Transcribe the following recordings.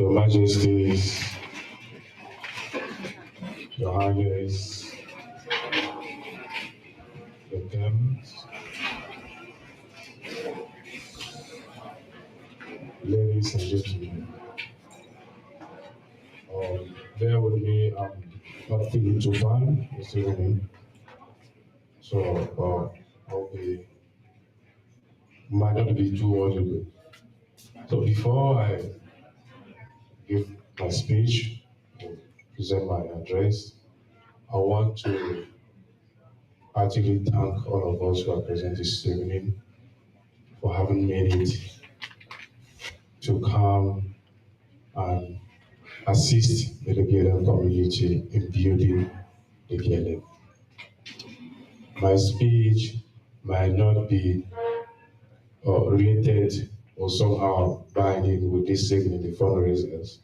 Your Majesties, Your Highness, Your Guests, ladies and gentlemen, bear with me, I'm not feeling too fine this evening, so might not be too audible. So before I give my speech, or present my address, I want to heartily thank all of us who are present this evening for having made it to come and assist the BLM community in building the BLM. My speech might not be related or somehow binding with this segment, the fundraisers,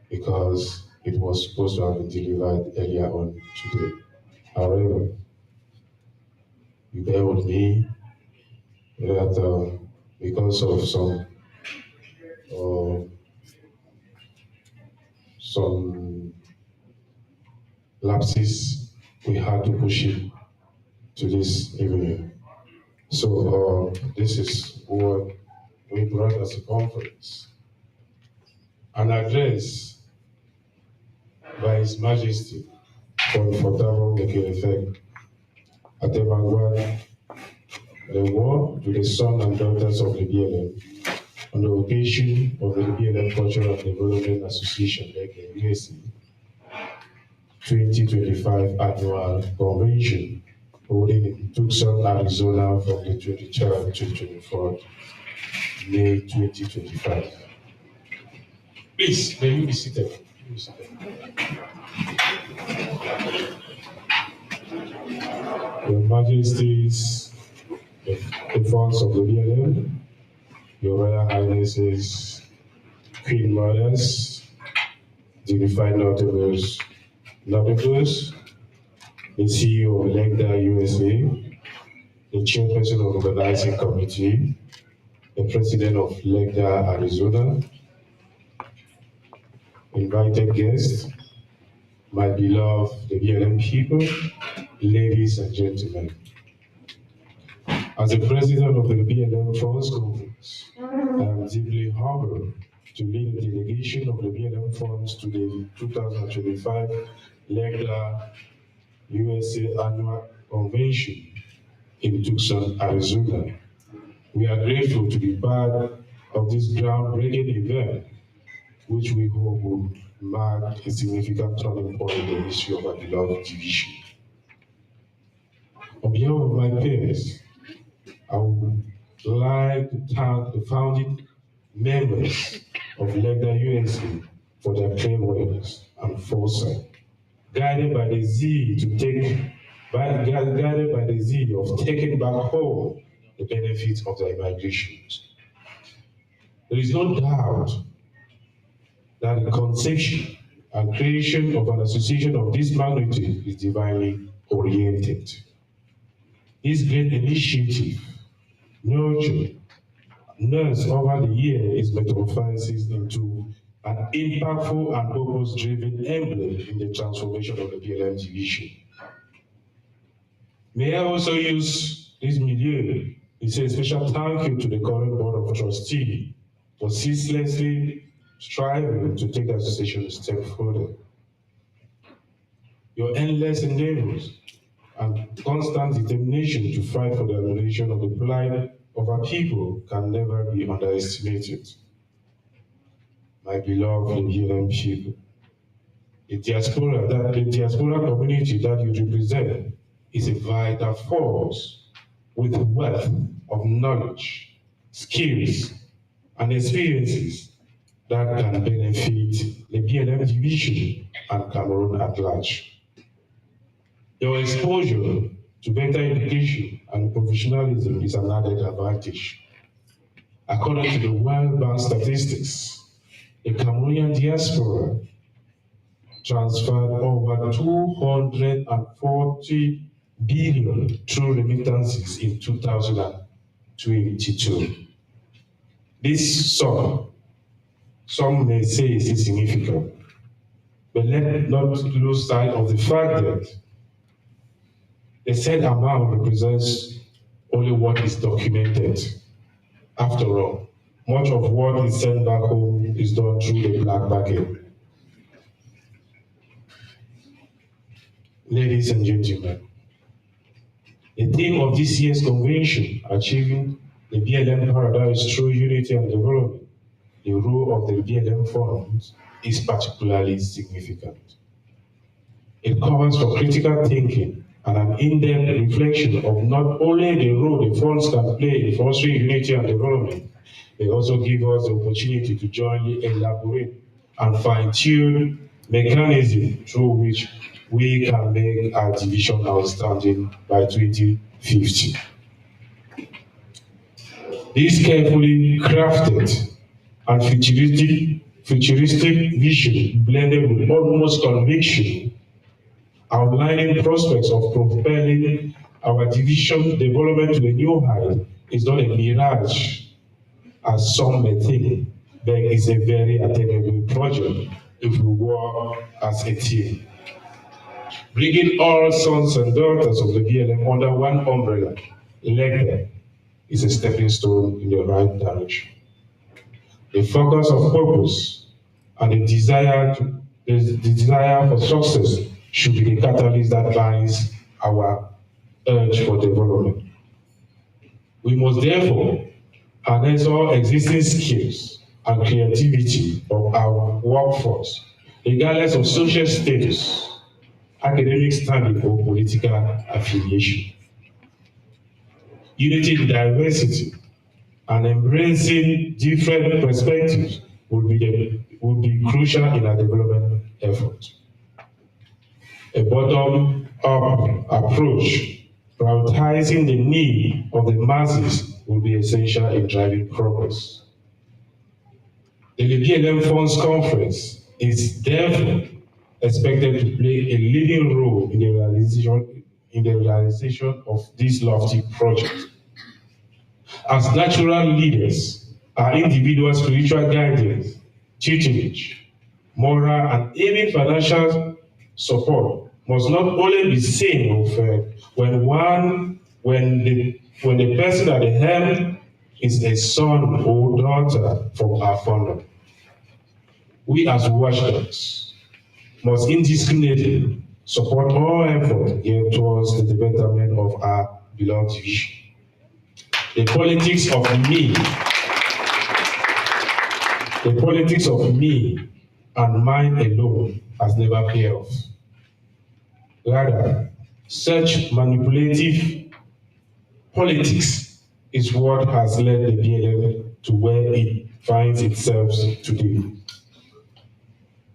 because it was supposed to have been delivered earlier on today. However, you bear with me that because of some lapses, we had to push it to this evening. So this is what we brought as a conference. An address by His Majesty for the Fortable Effect at the vanguard, the war to the sons and daughters of the BLM on the occasion of the BLM Cultural Development Association, LECDA, USA, 2025 Annual Convention, holding in Tucson, Arizona from the 23rd to 24th May 2025. Please, may you be seated. Your Majesties, the fonts of the BLM, Your Royal Highnesses, Queen Mothers, dignified notables, the CEO of LECDA USA, the chairperson of the organizing committee, the president of LECDA Arizona, invited guests, my beloved the BLM people, ladies and gentlemen. As the president of the BLM Funds Conference, I am deeply humbled to lead a delegation of the BLM Funds to the 2025 LECDA USA Annual Convention in Tucson, Arizona. We are grateful to be part of this groundbreaking event, which we hope will mark a significant turning point in the history of our beloved division. On behalf of my peers, I would like to thank the founding members of LECDA USA for their cleverness and foresight, guided by the zeal of taking back home the benefits of their migrations. There is no doubt that the conception and creation of an association of this magnitude is divinely oriented. This great initiative, nurtured over the year, is metamorphosed into an impactful and purpose-driven emblem in the transformation of the BLM division. May I also use this milieu to say a special thank you to the current Board of Trustees for ceaselessly striving to take the association a step further. Your endless endeavors and constant determination to fight for the elimination of the plight of our people can never be underestimated. My beloved BLM people, the diaspora community that you represent is a vital force with a wealth of knowledge, skills, and experiences that can benefit the BLM division and Cameroon at large. Your exposure to better education and professionalism is an added advantage. According to the World Bank statistics, the Cameroonian diaspora transferred over 240 billion through remittances in 2022. This sum Some may say it is significant, but let not lose sight of the fact that the said amount represents only what is documented. After all, much of what is sent back home is done through the black market. Ladies and gentlemen, the theme of this year's convention, achieving the BLM paradise through unity and development, the role of the BLM funds is particularly significant. It calls for critical thinking and an in-depth reflection of not only the role the funds can play in fostering unity and development, they also give us the opportunity to jointly elaborate and fine-tune mechanisms through which we can make our division outstanding by 2050. This carefully crafted and futuristic vision blended with utmost conviction, outlining prospects of propelling our division development to a new height, is not a mirage, as some may think, but is a very attainable project if we work as a team. Bringing all sons and daughters of the BLM under one umbrella, LECDA, is a stepping stone in the right direction. The focus of purpose and the desire for success should be the catalyst that binds our urge for development. We must therefore harness all existing skills and creativity of our workforce, regardless of social status, academic standing, or political affiliation. Unity in diversity and embracing different perspectives would be crucial in our development efforts. A bottom-up approach, prioritizing the need of the masses, will be essential in driving progress. The BLM Funds Conference is therefore expected to play a leading role in the realization of this lofty project. As natural leaders, our individual spiritual guidance, tutelage, moral, and even financial support must not only be seen or felt when the person at the helm is a son or daughter from our founder. We as watchdogs must indiscriminately support all efforts geared towards the betterment of our beloved vision. The politics of me and mine alone has never paid off. Rather, such manipulative politics is what has led the BLM to where it finds itself today.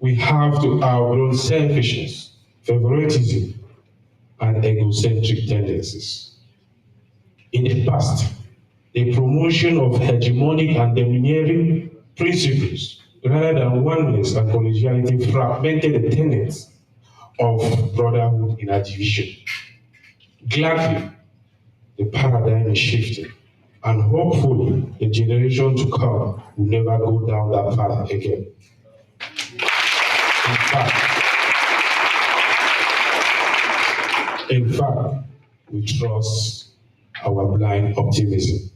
We have to outgrow selfishness, favoritism, and egocentric tendencies. In the past, the promotion of hegemonic and domineering principles rather than oneness and collegiality fragmented the tenets of brotherhood in our division. Gladly, the paradigm is shifting, and hopefully the generation to come will never go down that path again. In fact, we trust our blind optimism.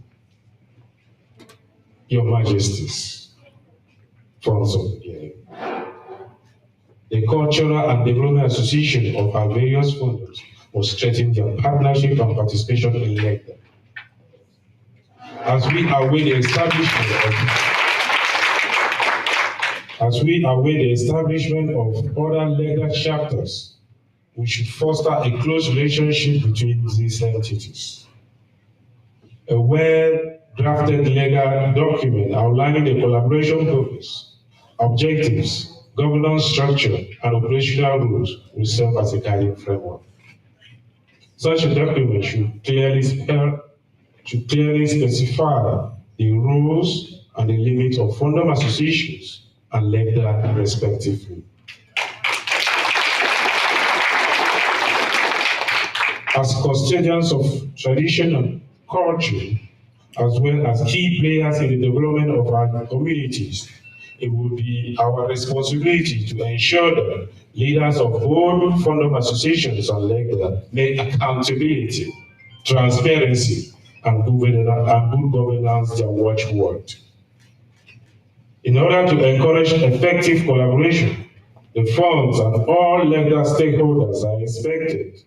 Your Majesties, funds of the BLM. The Cultural and Development Association of our various funders must strengthen their partnership and participation in LECDA. As we await the establishment of other LECDA chapters, we should foster a close relationship between these entities. A well-drafted legal document outlining the collaboration purpose, objectives, governance structure, and operational rules will serve as a guiding framework. Such a document should clearly specify the rules and the limits of fundum associations and LECDA respectively. As custodians of tradition and culture, as well as key players in the development of our communities, it will be our responsibility to ensure that leaders of both fundum associations and LECDA make accountability, transparency, and good governance their watchword. In order to encourage effective collaboration, the funds and all LECDA stakeholders are expected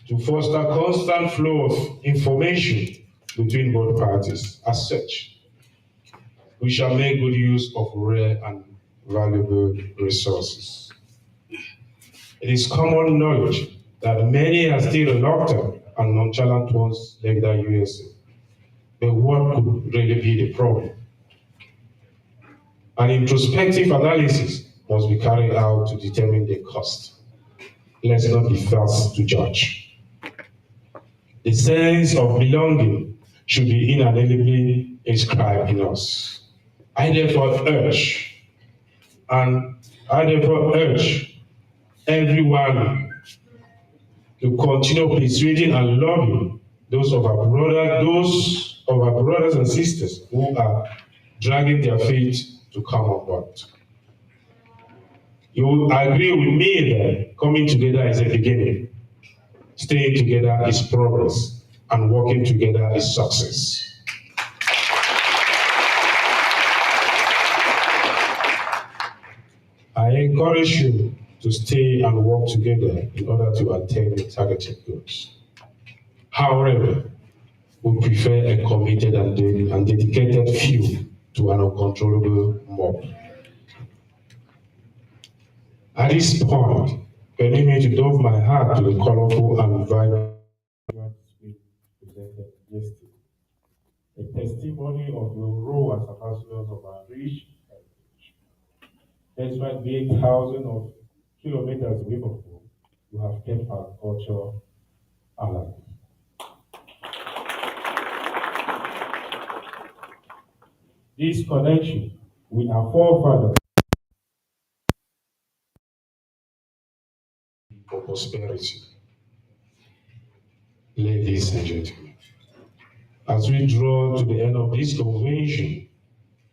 to foster constant flow of information between both parties. As such, we shall make good use of rare and valuable resources. It is common knowledge that many are still reluctant and nonchalant towards LECDA USA. But what could really be the problem? An introspective analysis must be carried out to determine the cost. Let's not be fast to judge. The sense of belonging should be inalienably inscribed in us. I therefore urge everyone to continue persuading and loving those of our brothers and sisters who are dragging their feet to come on board. You will agree with me that coming together is a beginning, staying together is progress, and working together is success. I encourage you to stay and work together in order to attain the targeted goals. However, we prefer a committed and dedicated few to an uncontrollable mob. At this point, permit me to doff my hat to the colorful and vibrant speech presented yesterday, a testimony of the role as ambassadors of our rich heritage. Despite being thousands of kilometers away from home, you have kept our culture alive. This connection with our forefathers for prosperity. Ladies and gentlemen, as we draw to the end of this convention,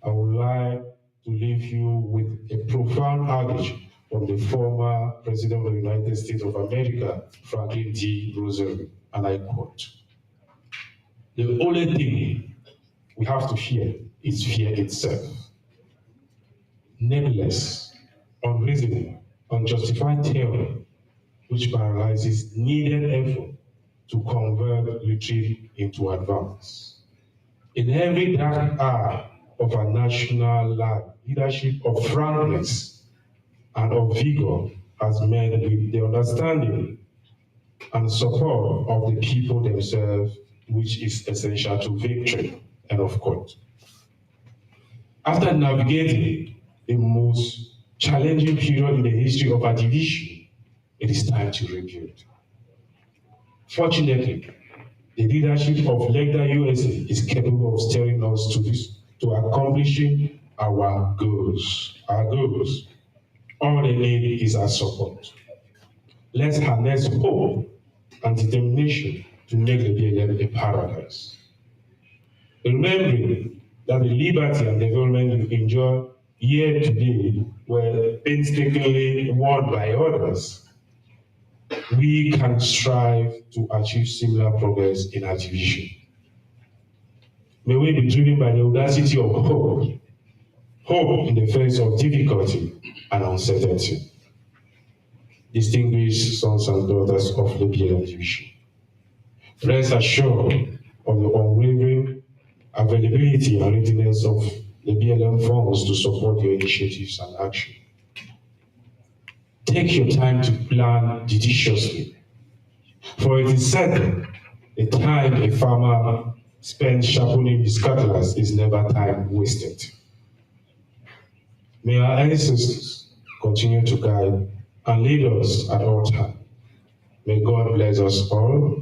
I would like to leave you with a profound adage from the former President of the United States of America, Franklin D. Roosevelt, and I quote, "The only thing we have to fear is fear itself. Nameless, unreasonable, unjustified terror, which paralyzes needed effort to convert retreat into advance. In every dark hour of our national life, leadership of frankness and of vigor has met with the understanding and support of the people themselves, which is essential to victory." End of quote. After navigating the most challenging period in the history of our division, it is time to rebuild. Fortunately, the leadership of LECDA USA is capable of steering us to accomplishing our goals. All they need is our support. Let's harness hope and determination to make the BLM a paradise. Remembering that the liberty and development we enjoy here today were painstakingly won by others, we can strive to achieve similar progress in our division. May we be driven by the audacity of hope in the face of difficulty and uncertainty. Distinguished sons and daughters of the BLM division, rest assured of the unwavering availability and readiness of the BLM funds to support your initiatives and action. Take your time to plan judiciously, for it is said, the time a farmer spends sharpening his cutlass is never time wasted. May our ancestors continue to guide and lead us at all times. May God bless us all.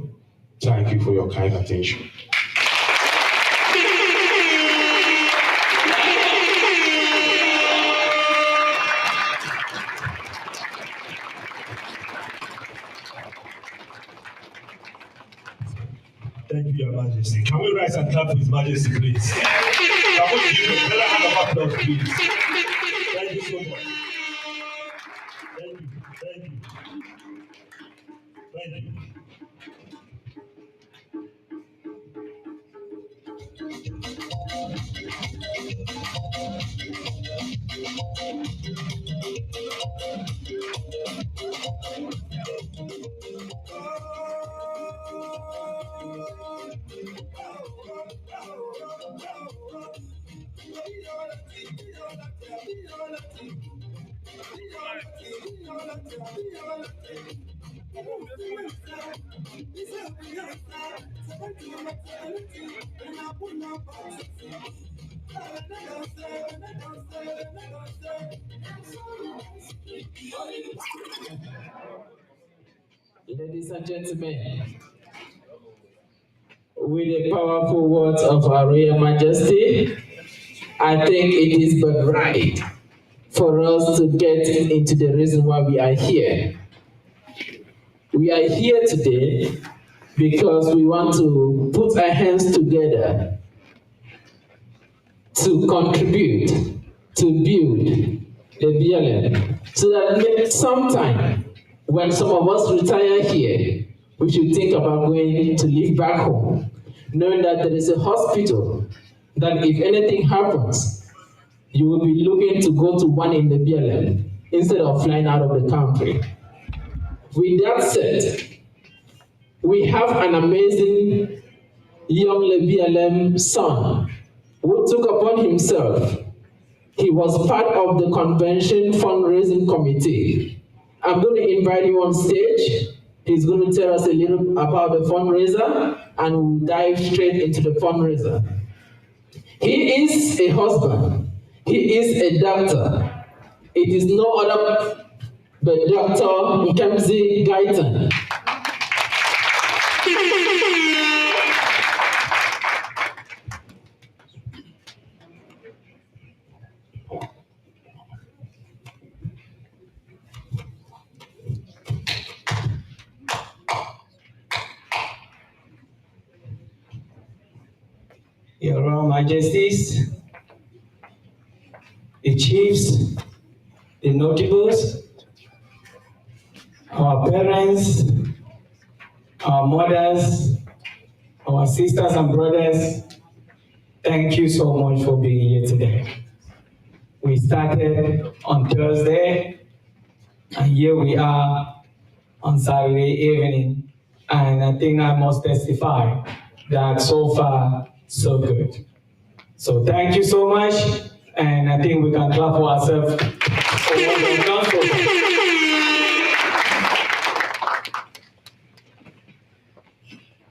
Thank you for your kind attention. Thank you, Your Majesty. Can we rise and clap for His Majesty, please? Can we give a better hand of us, please. Thank you so much. Thank you. Thank you. Thank you. Ladies and gentlemen, with the powerful words of our Royal Majesty, I think it is but right for us to get into the reason why we are here. We are here today because we want to put our hands together to contribute, to build the BLM, so that maybe sometime when some of us retire here, we should think about going to live back home, knowing that there is a hospital that if anything happens, you will be looking to go to one in the BLM instead of flying out of the country. With that said, we have an amazing young BLM son who took upon himself. He was part of the convention fundraising committee. I'm going to invite him on stage. He's going to tell us a little about the fundraiser, and we'll dive straight into the fundraiser. He is a husband. He is a doctor. It is no other but Dr. Nkemzi Gaitan. Your Royal Majesties, the chiefs, the notables, our parents, our mothers, our sisters and brothers, thank you so much for being here today. We started on Thursday, and here we are on Saturday evening, and I think I must testify that so far, so good. So thank you so much, and I think we can clap for ourselves for what we've done so far.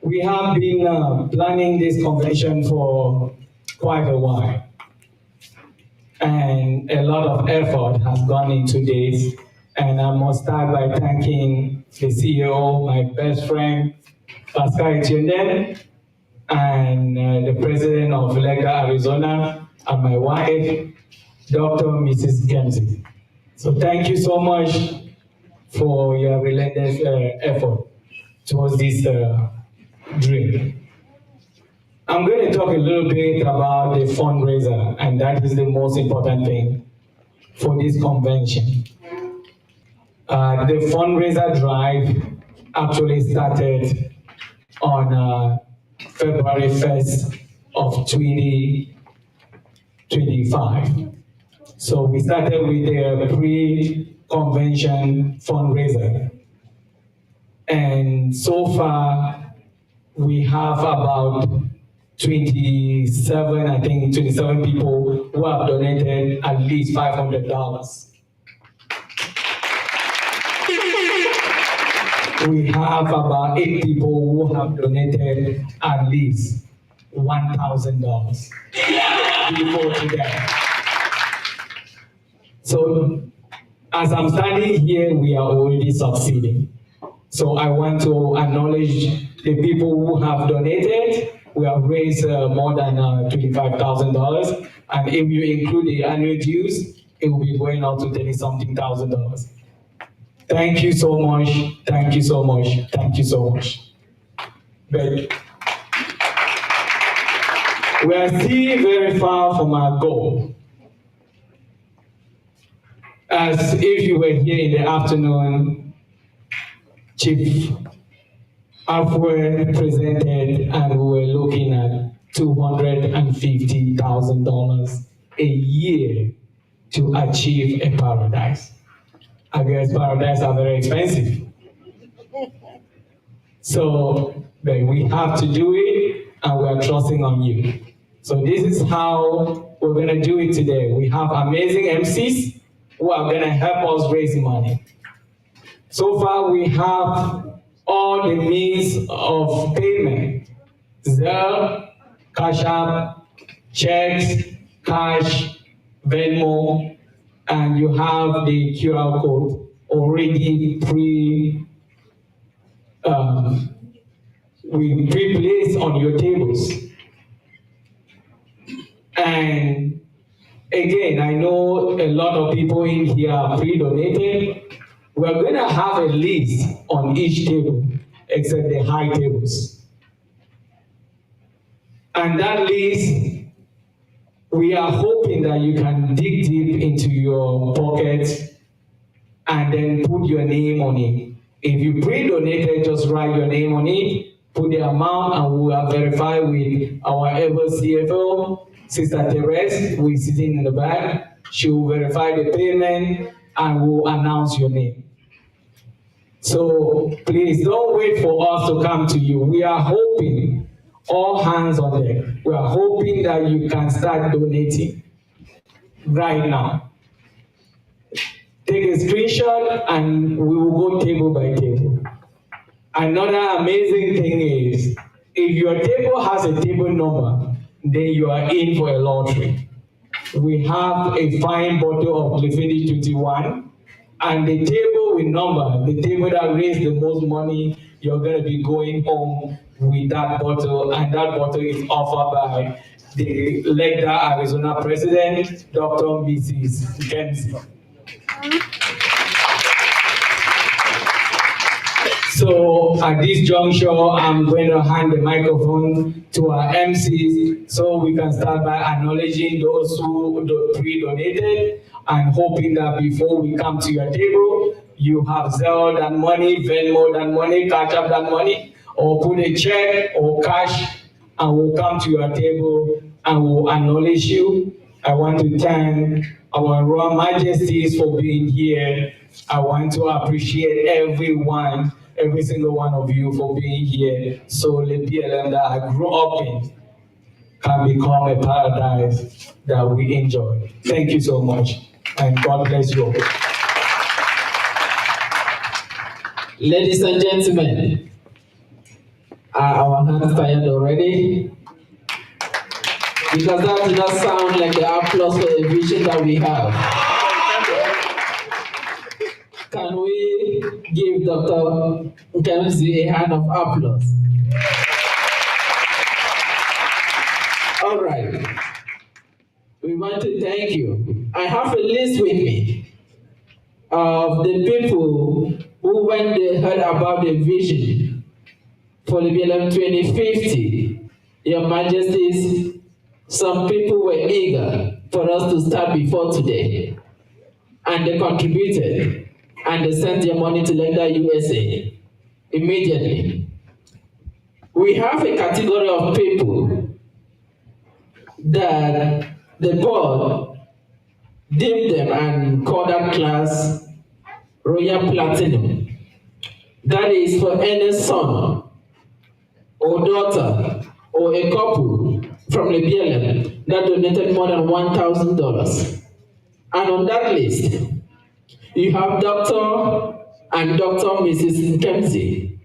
We have been planning this convention for quite a while, and a lot of effort has gone into this, and I must start by thanking the CEO, my best friend, Pascal Etienne, and the president of LECDA Arizona, and my wife, Dr. Mrs. Kemsey. So thank you so much for your relentless effort towards this dream. I'm going to talk a little bit about the fundraiser, and that is the most important thing for this convention. The fundraiser drive actually started on February 1st of 2025. So we started with a pre-convention fundraiser. And so far, we have about 27 people who have donated at least $500. We have about 8 people who have donated at least $1,000 before today. So as I'm standing here, we are already succeeding. So I want to acknowledge the people who have donated. We have raised more than $25,000. And if you include the annual dues, it will be going out to $30-something thousand. Thank you so much, thank you so much, thank you so much. But we are still very far from our goal. As if you were here in the afternoon, Chief Afwe presented, and we were looking at $250,000 a year to achieve a paradise. I guess paradise are very expensive. So, but we have to do it, and we are trusting on you. So this is how we're gonna do it today. We have amazing MCs who are gonna help us raise money. So far, we have all the means of payment: Zelle, Cash App, checks, cash, Venmo, and you have the QR code already we pre-placed on your tables. And again, I know a lot of people in here are pre-donated. We're going to have a list on each table, except the high tables. And that list, we are hoping that you can dig deep into your pockets and then put your name on it. If you pre-donated, just write your name on it, put the amount, and we will verify with our ever CFO, Sister Therese, who is sitting in the back. She will verify the payment and will announce your name. So please don't wait for us to come to you. We are hoping, all hands on deck, we are hoping that you can start donating right now. Take a screenshot and we will go table by table. Another amazing thing is, if your table has a table number, then you are in for a lottery. We have a fine bottle of Lefidi 21, and the table with number, the table that raised the most money, you're going to be going home with that bottle, and that bottle is offered by the LECDA Arizona President, Dr. Mrs. Kenzie. So at this juncture, I'm going to hand the microphone to our MCs so we can start by acknowledging those who pre-donated and hoping that before we come to your table, you have Zelle that money, Venmo that money, Cash App that money, or put a check or cash, and we'll come to your table and we'll acknowledge you. I want to thank our Royal Majesties for being here. I want to appreciate everyone, every single one of you for being here. So the BLM that I grew up in can become a paradise that we enjoy. Thank you so much, and God bless you all. Ladies and gentlemen, are our hands tired already? Because that does not sound like the applause for the vision that we have. Can we give Dr. Nkemzi a hand of applause? All right. We want to thank you. I have a list with me of the people who, when they heard about the vision for the BLM 2050, Your Majesties, some people were eager for us to start before today, and they contributed, and they sent their money to LECDA USA immediately. We have a category of people that the board deemed them and called that class Royal Platinum. That is for any son or daughter or a couple from the BLM that donated more than $1,000. And on that list, you have Dr. and Dr. Mrs. Nkemzi.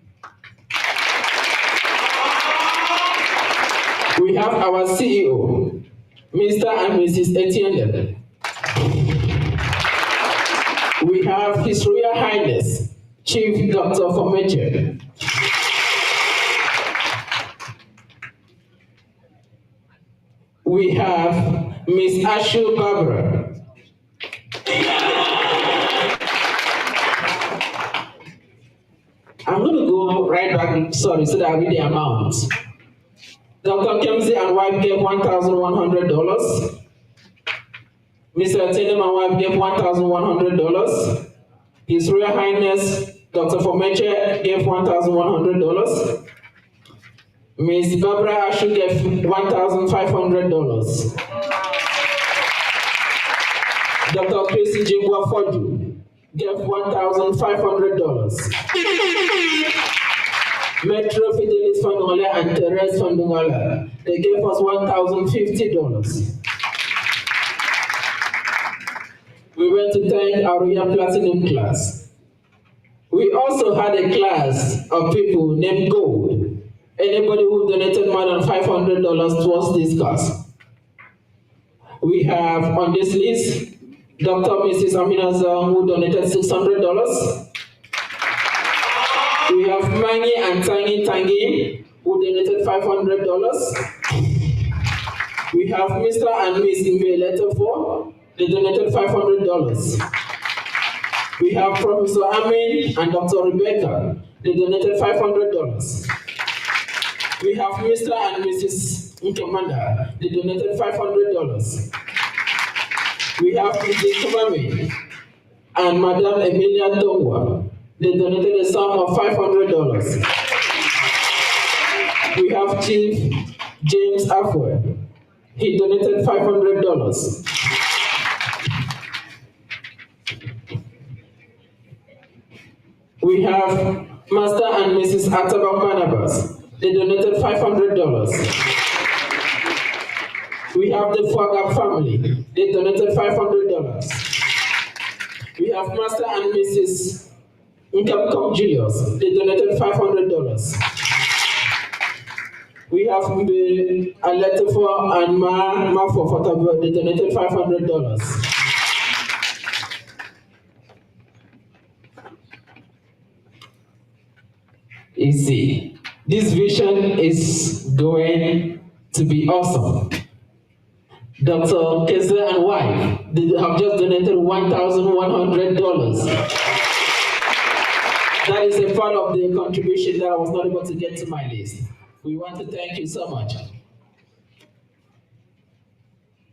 We have our CEO, Mr. and Mrs. Etienne. We have His Royal Highness, Chief Dr. Fomeche. We have Miss Ashu Barbara. I'm going to go right back, so that I read the amount. Dr. Nkemzi and wife gave $1,100. Mr. Tatum and wife gave $1,100. His Royal Highness Dr. Fomeche gave $1,100. Ms. Barbara Ashu gave $1,500. Dr. Tracy Jingwa Fodu gave $1,500. Metro Fidelis Fandungala and Therese Fandungala, they gave us $1,050. We went to thank our Royal Platinum class. We also had a class of people named Gold. Anybody who donated more than $500 towards this class. We have on this list Dr. Mrs. Amina Zong, who donated $600. We have Mangi and Tangi Tangi, who donated $500. We have Mr. and Miss Imbe Letterfor, they donated $500. We have Professor Amin and Dr. Rebecca, they donated $500. We have Mr. and Mrs. Nkemanda, they donated $500. We have Mrs. Kumami and Madam Emilia Tongwa, they donated a sum of $500. We have Chief James Afwe, he donated $500. We have Master and Mrs. Ataba Barnabas, they donated $500. We have the Fuaga family, they donated $500. We have Master and Mrs. Nkapkom Julius, they donated $500. We have Aletefo and Ma for Fatabo, they donated $500. You see, this vision is going to be awesome. Dr. Kessler and wife, they have just donated $1,100. That is a part of the contribution that I was not able to get to my list. We want to thank you so much.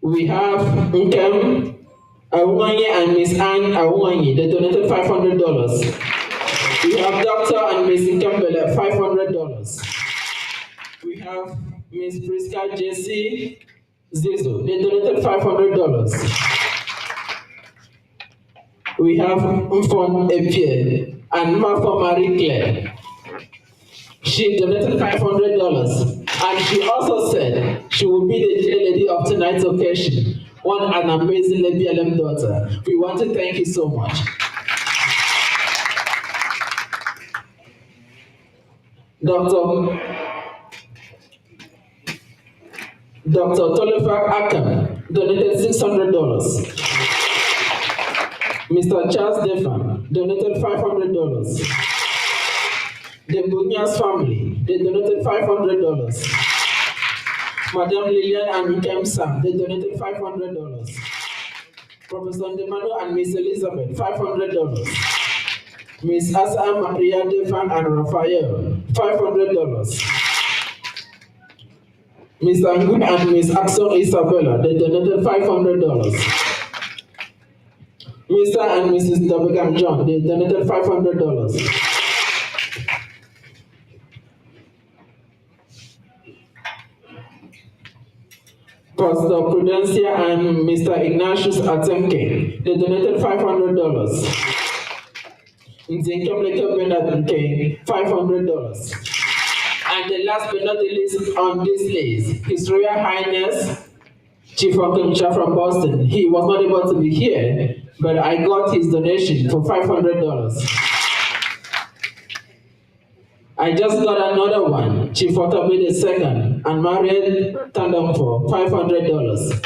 We have Nkem Awanye and Miss Anne Awanye, they donated $500. We have Dr. and Miss Nkembele, $500. We have Miss Priska J.C. Zizo, they donated $500. We have Mfon Epie and Martha Marie Claire. She donated $500. And she also said she will be the lady of tonight's occasion. An amazing LEBLM daughter. We want to thank you so much. Dr. Tolefak Akam donated $600. Mr. Charles Defan donated $500. The Bunyas family, they donated $500. Madam Lillian and Nkem Sam, they donated $500. Professor Ndemano and Miss Elizabeth, $500. Miss Asa Maria Defan and Raphael, $500. Miss Angu and Miss Axon Isabella, they donated $500. Mr. and Mrs. Ndabegam John, they donated $500. Pastor Prudencia and Mr. Ignatius Atemke, they donated $500. Nzinkem Bernard $500. And the last but not the least on this list, His Royal Highness Chief Okemcha from Boston. He was not able to be here, but I got his donation for $500. I just got another one, Chief Otabe II and Mariel Tandem for $500.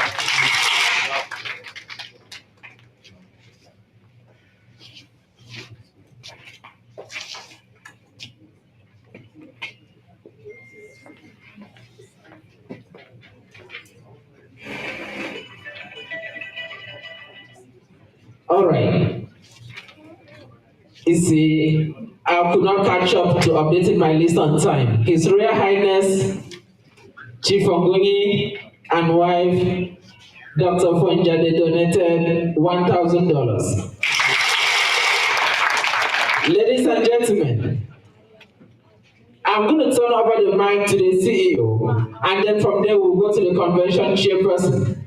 All right. You see, I could not catch up to updating my list on time. His Royal Highness Chief Onguni and wife Dr. Fonjade donated $1,000. Ladies and gentlemen, I'm going to turn over the mic to the CEO, and then from there we'll go to the convention chairperson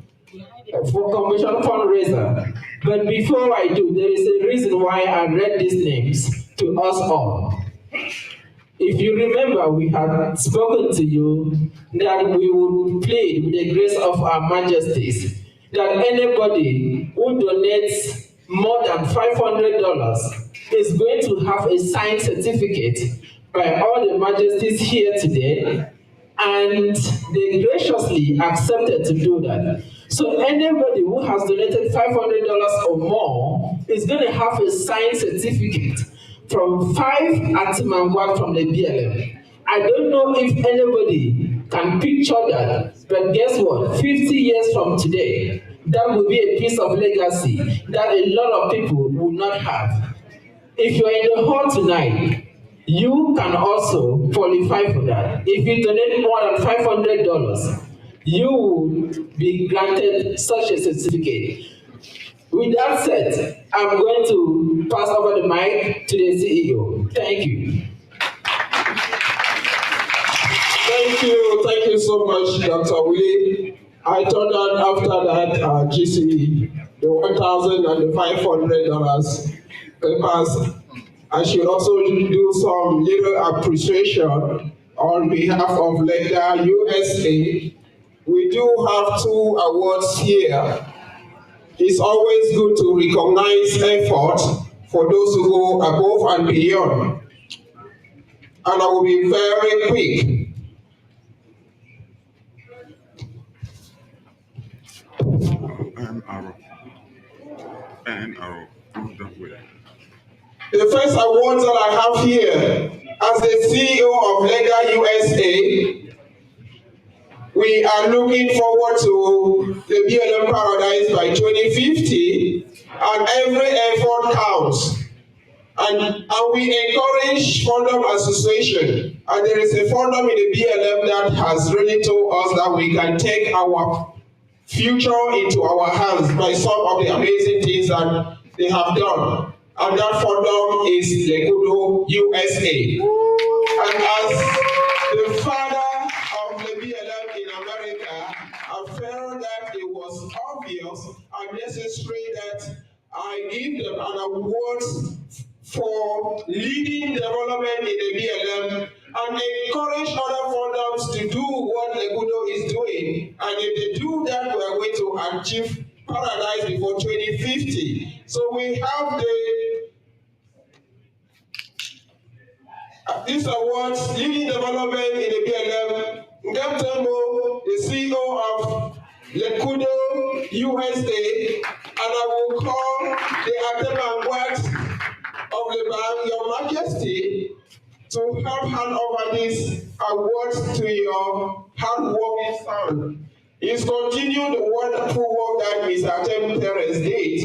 for convention fundraiser. But before I do, there is a reason why I read these names to us all. If you remember, we had spoken to you that we would plead with the grace of our majesties that anybody who donates more than $500 is going to have a signed certificate by all the majesties here today, and they graciously accepted to do that. So anybody who has donated $500 or more is going to have a signed certificate from 5 Atimangwat from the BLM. I don't know if anybody can picture that, but guess what? 50 years from today, that will be a piece of legacy that a lot of people will not have. If you are in the hall tonight, you can also qualify for that. If you donate more than $500, you will be granted such a certificate. With that said, I'm going to pass over the mic to the CEO. Thank you. Thank you so much, Dr. Willie. I thought that after that GCE, the $1,000 and the $500 papers, I should also do some little appreciation on behalf of LECDA USA. We do have 2 awards here. It's always good to recognize effort for those who go above and beyond. And I will be very quick. And arrow. That way. The first award that I have here, as the CEO of LECDA USA, we are looking forward to the BLM Paradise by 2050, and every effort counts. And we encourage Fondom Association, and there is a Fondom in the BLM that has really told us that we can take our future into our hands by some of the amazing things that they have done. And that Fondom is LECDA USA. And as the father of the BLM in America, I felt that it was obvious and necessary that I give them an award for leading development in the BLM and encourage other Fondoms to do what LECDA is doing. And if they do that, we are going to achieve paradise before 2050. So we have this awards, leading development in the BLM. Ngaptembo, the CEO of LECDA USA, and I will call the anthem of the bank, Your Majesty, to help hand over this award to your hard-working son. He's continued the wonderful work that Mr. Tem Perez did.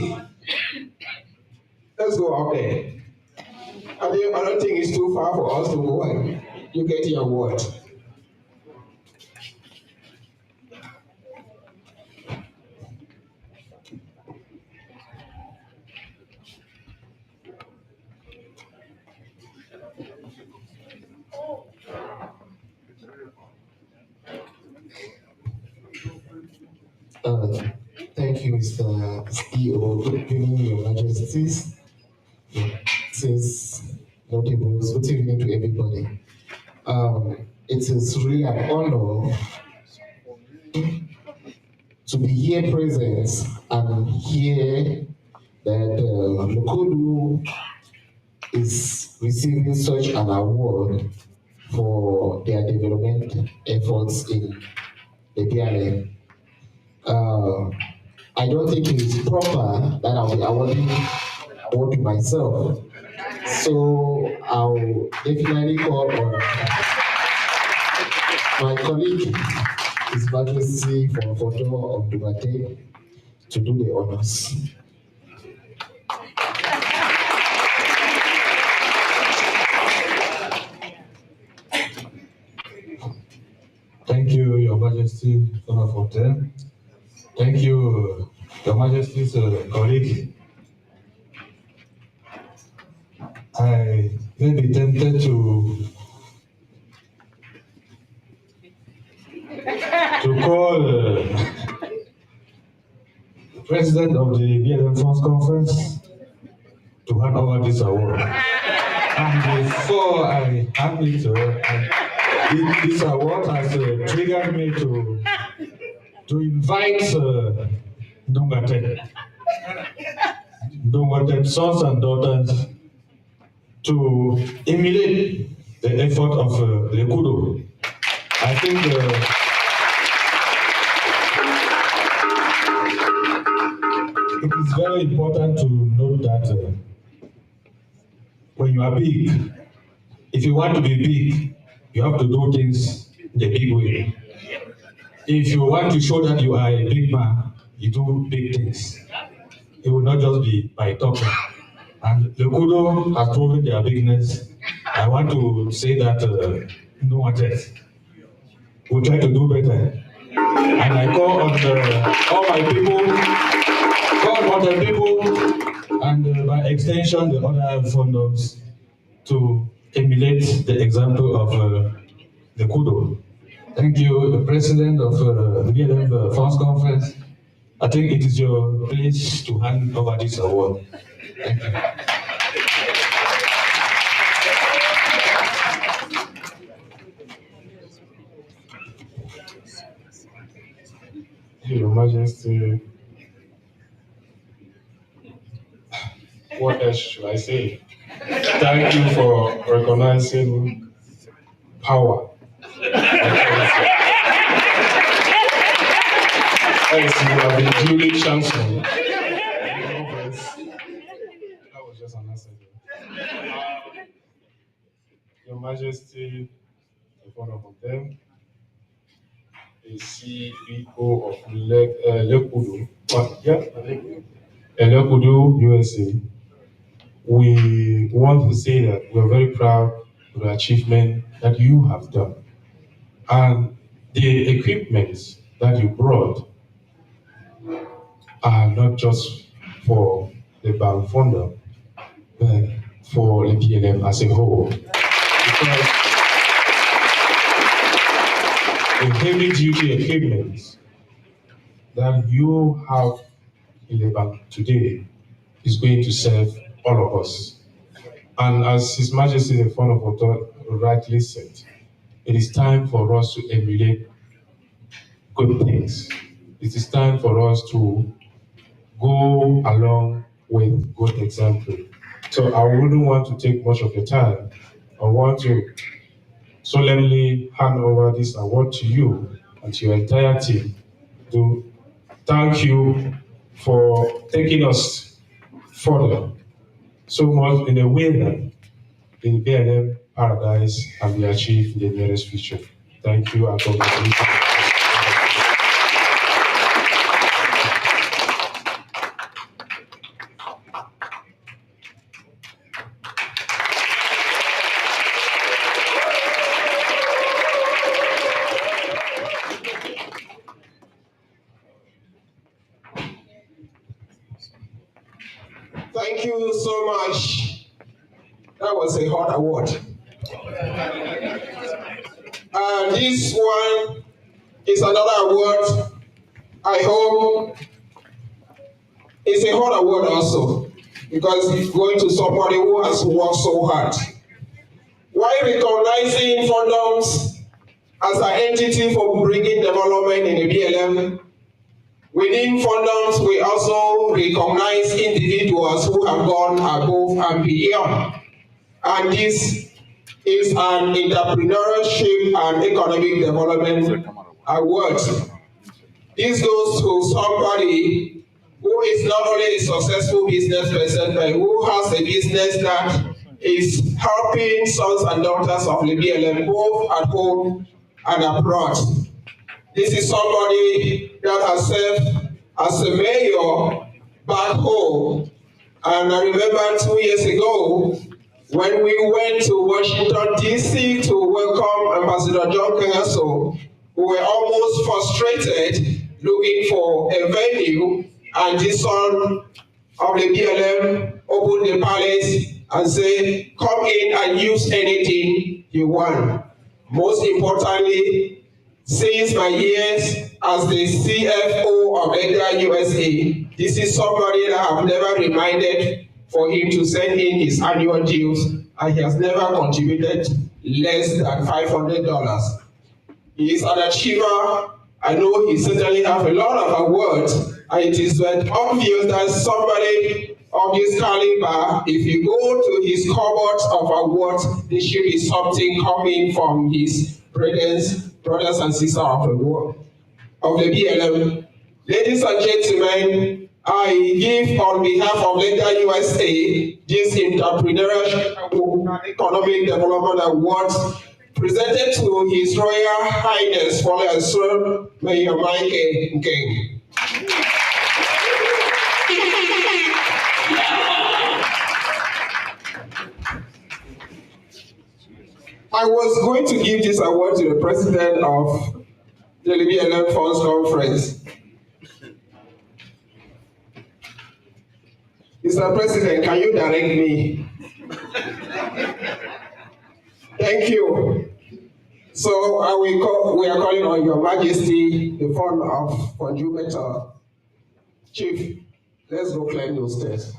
Let's go up there. I don't think it's too far for us to go. You get your award. Thank you, Mr. CEO. Good evening, Your Majesties. Since notables, good evening to everybody. It is really an honor to be here present and hear that Lokodu is receiving such an award for their development efforts in the BLM. I don't think it is proper that I'll be awarding award to myself. So I'll definitely call on my colleague, His Majesty for Photo of Dubate, to do the honors. Thank you, Your Majesty, Son of Hotel. Thank you, Majesty's colleague, I may be tempted to call the president of the BLM Funds Conference to hand over this award. And before I hand it to her, this award has triggered me to invite Ndungated sons and daughters to emulate the effort of LECDA. I think it is very important to note that when you are big, if you want to be big, you have to do things the big way. If you want to show that you are a big man, you do big things. It will not just be by talking. And LECDA has proven their bigness. I want to say that no one else. We'll try to do better. And I call on all my people, call on the people, and by extension, the other funders to emulate the example of LECDA. Thank you, the president of the BLM Funds Conference. I think it is your place to hand over this award. Thank you. Your Majesty, what else should I say? Thank you for recognizing power. Yes, you have been duly chancelled. That was just an answer. Your Majesty, in front of them, the CEO of LECDA, LECDA USA, we want to say that we're very proud of the achievement that you have done. And the equipment that you brought are not just for the bank funder, but for the BLM as a whole. Because the heavy duty equipment that you have in the bank today is going to serve all of us. And as His Majesty the Founder of Authority rightly said, it is time for us to emulate good things. It is time for us to go along with good example. So I wouldn't want to take much of your time. I want to solemnly hand over this award to you and to your entire team to thank you for taking us further so much in a way that the BLM paradise can be achieved in the nearest future. Thank you and congratulations. Thank you so much. That was a hot award. This one is another award. I hope it's a hot award also, because it's going to somebody who has worked so hard. While recognizing Fundraising as an entity for bringing development in the BLM, within Fundraising, we also recognize individuals who have gone above and beyond. And this is an entrepreneurship and economic development award. This goes to somebody who is not only a successful business person, but who has a business that is helping sons and daughters of the BLM both at home and abroad. This is somebody that has served as a mayor back home. And I remember 2 years ago, when we went to Washington, D.C. to welcome Ambassador John Kengaso, we were almost frustrated looking for a venue and this son of the BLM opened the palace and say, come in and use anything you want. Most importantly, since my years as the CFO of LECDA USA, this is somebody that I have never reminded for him to send in his annual dues, and he has never contributed less than $500. He is an achiever. I know he certainly has a lot of awards, and it is obvious that somebody of this caliber, if you go to his cupboard of awards, there should be something coming from his brothers and sisters of the world, of the BLM. Ladies and gentlemen, I give on behalf of LECDA USA this entrepreneurship and economic development awards presented to His Royal Highness Father Sir Mayor Mike King. I was going to give this award to the president of the BLM Funds Conference. Mr. President, can you direct me? Thank you. So we are calling on Your Majesty, the fund of Fundraising. Chief, let's go climb those stairs.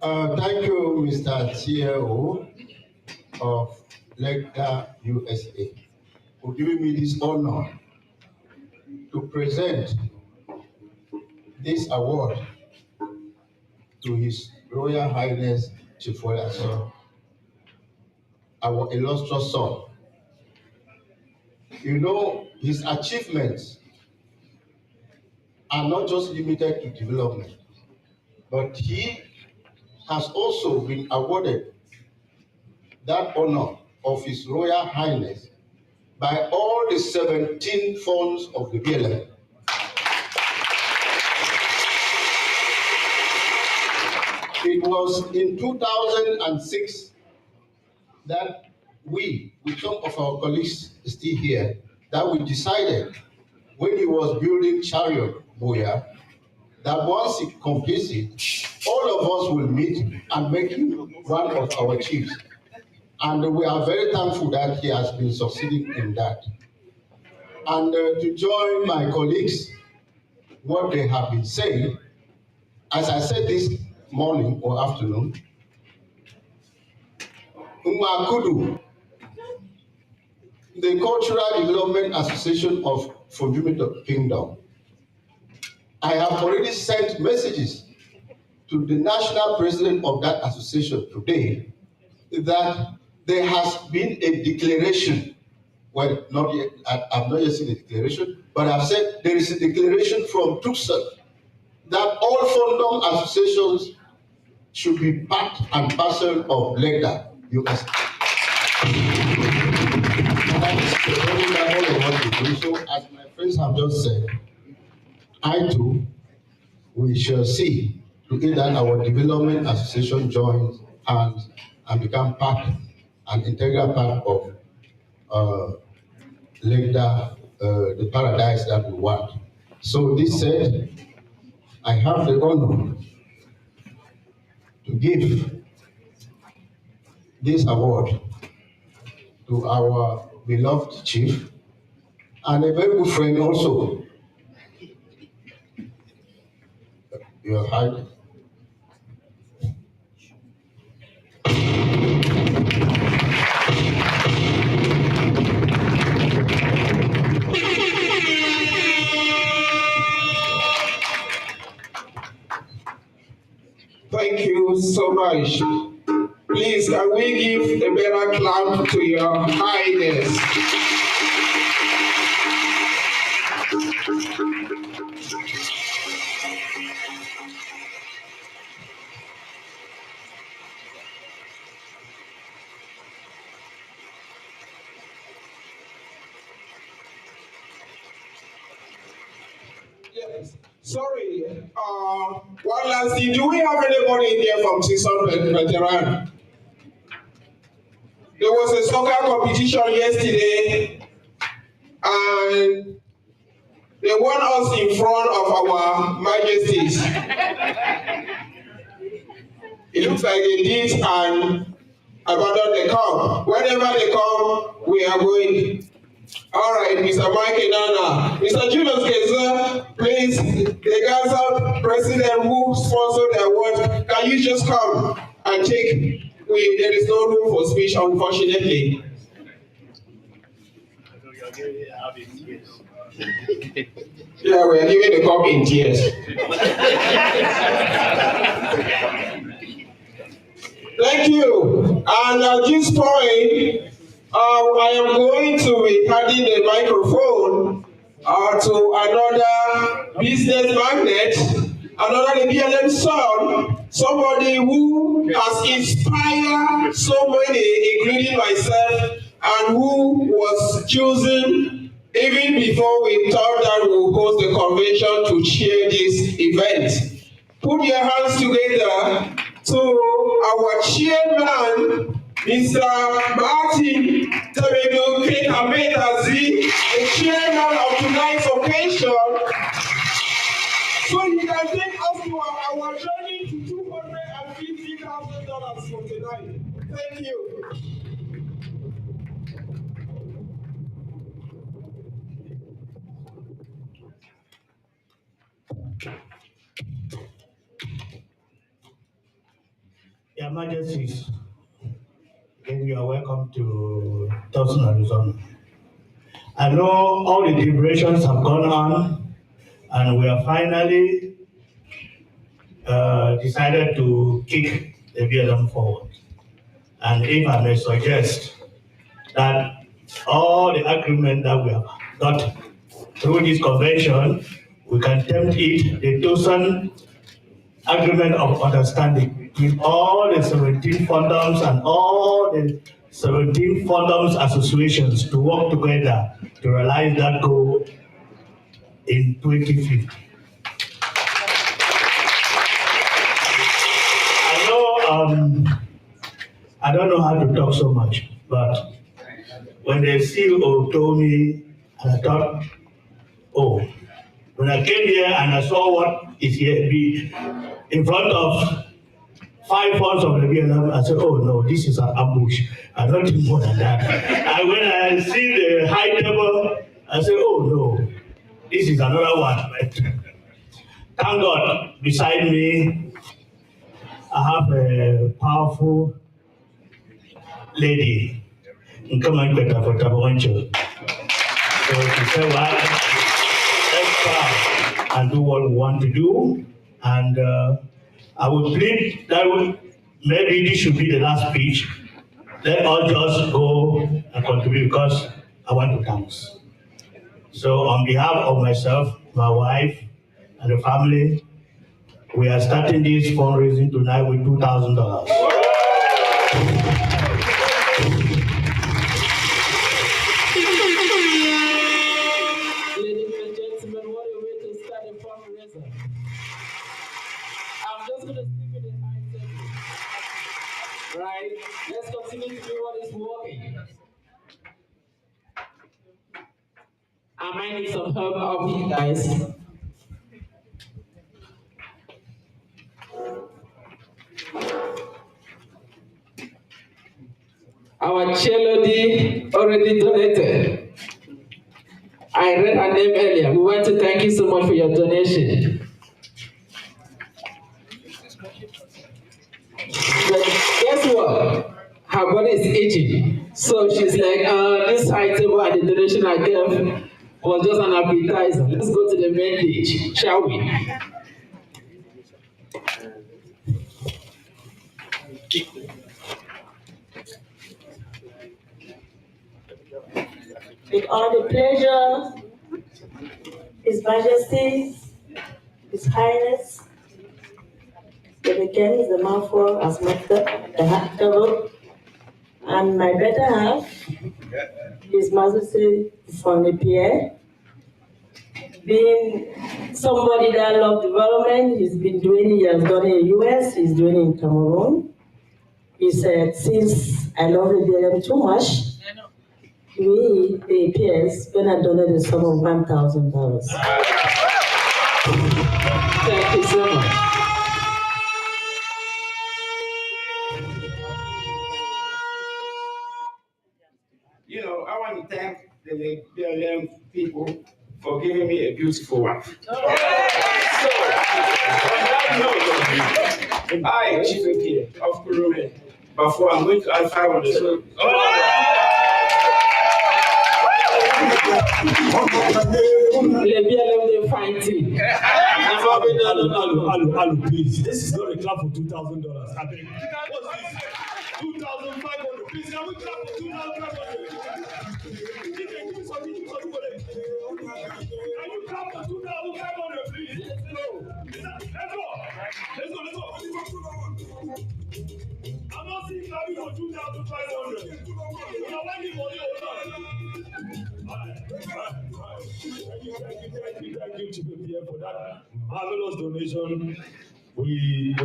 Thank you, Mr. CEO of LECDA USA, for giving me this honor to present this award to His Royal Highness Chief Olaso, our illustrious son. You know, his achievements are not just limited to development, but he has also been awarded that honor of His Royal Highness by all the 17 funds of the BLM. It was in 2006 that we, with some of our colleagues still here, that we decided when he was building Chariot Boya, that once he completes it, all of us will meet and make him one of our chiefs. And we are very thankful that he has been succeeding in that. And to join my colleagues, what they have been saying, as I said this morning or afternoon, Umakudu, the Cultural Development Association of Fundraising Kingdom, I have already sent messages to the national president of that association today that there has been a declaration. Well, not yet, I've not yet seen a declaration, but I've said there is a declaration from Tucson that all fandom associations should be part and parcel of LECDA USA. And that is the very level of what we do. So, as my friends have just said, I too, we shall see to it that our development association joins hands and become part, an integral part of LECDA, the paradise that we want. So this said, I have the honor to give this award to our beloved chief and a very good friend also, Your Highness. Thank you so much. much. Please, can we give a better clap to Your Highness? Yes. Sorry. One last thing. Do we have anybody in here from 600 veteran? There was a soccer competition yesterday, and they won us in front of our majesties. It looks like they did and abandoned the cup. Whenever they come, we are going. All right, Mr. Mike Nana. Mr. Julius Keza, please, the Gaza president who sponsored the award, can you just come and take? There is no room for speech, unfortunately. Yeah, we are giving the cup in tears. Thank you. And at this point, I am going to be handing the microphone to another business magnate, another BLM son, somebody who has inspired so many, including myself, and who was chosen even before we thought that we would host the convention to chair this event. Put your hands together to our chairman, Mr. Martin Tebedu Kekabetazi, the chairman of tonight's occasion, so he can take us to our journey to $250,000 for tonight. Thank you. Your Majesties, again, you are welcome to Tucson, Arizona. I know all the deliberations have gone on, and we have finally decided to kick the BLM forward. And if I may suggest that all the agreement that we have got through this convention, we can tempt it the Tucson Agreement of Understanding with all the 17 condoms and all the 17 condoms associations to work together to realize that goal in 2050. I don't know how to talk so much, but when the CEO told me, and I thought, oh, when I came here and I saw what is here in front of 5 months of the BLM, I said, oh no, this is an ambush. I don't think more than that. And when I see the high table, I said, oh no, this is another one. But thank God, beside me, I have a powerful lady in command for Tabawancho. So she said, well, let's try and do what we want to do. And I would plead that maybe this should be the last speech. Let us just go and contribute because I want to dance. So on behalf of myself, my wife, and the family, we are starting this fundraising tonight with $2,000. Ladies and gentlemen, what a way to start a fundraiser. I'm just going to stick with the anthem. Right? Let's continue to do what is working. I might need some help of you guys. Our Chelody already donated. I read her name earlier. We want to thank you so much for your donation. But guess what? Her body is itching. So she's like, this item and the donation I gave was just an appetizer. Let's go to the main dish, shall we? With all the pleasure, His Majesty, His Highness, the Ken is the mouthful as master, the half double, and my better half, His Majesty Pierre, being somebody that loves development, he has done it in the US, he's doing it in Cameroon. He said, since I love the BLM too much, we, the peers, gonna donate a sum of $1,000. Thank you so much. You know, I want to thank the BLM people for giving me a beautiful wife. So, on that note, I, Chief Pierre of Kurume, before I'm going to add 500. So, Les BLM, they fighting. Hello, please. This is not a clap for $2,000. I beg. What's this? 2,500. Please, can we clap for 2,500? Can you clap for 2,500, please? Let's go. Let's go. I'm not seeing clapping for 2,500. We're not waiting for you. Thank you, Chief Pierre, for that marvelous donation. We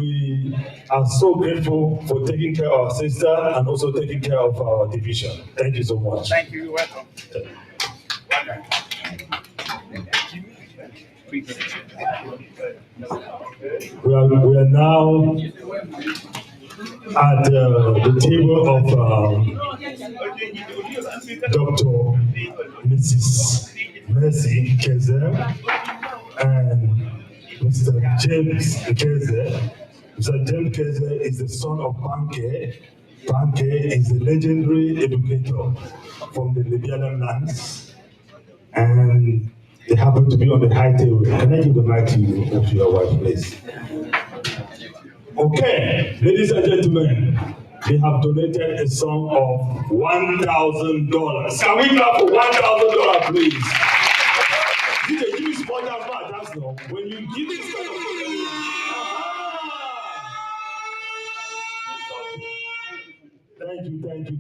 are so grateful for taking care of our sister and also taking care of our division. Thank you so much. thank you, welcome. We are now at the table of Dr. Mrs. Mercy Keze and Mr. James Keze. Mr. James Keze is the son of Banke. Banke is a legendary educator from the Libyan lands, and they happen to be on the high table. Can I give the mic to you, to your wife, please? Okay, ladies and gentlemen, they have donated a sum of $1,000. Can we clap for $1,000, please? DJ, give me small down back, that's no. When you give this kind of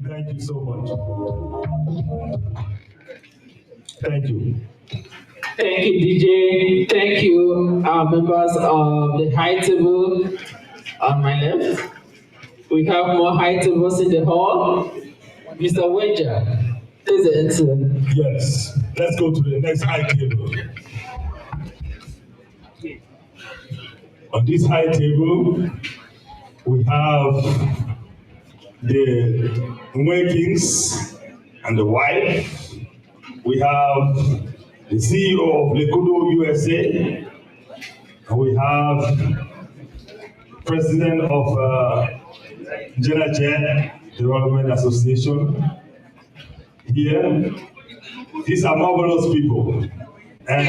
thank you so much. Thank you. Thank you, DJ. Thank you, our members of the high table on my left. We have more high tables in the hall. Mr. Wedger, please enter. Yes, let's go to the next high table. On this high table, we have the Kings and the wife. We have the CEO of LECDA USA, and we have President of Genajet Development Association here. These are marvelous people. And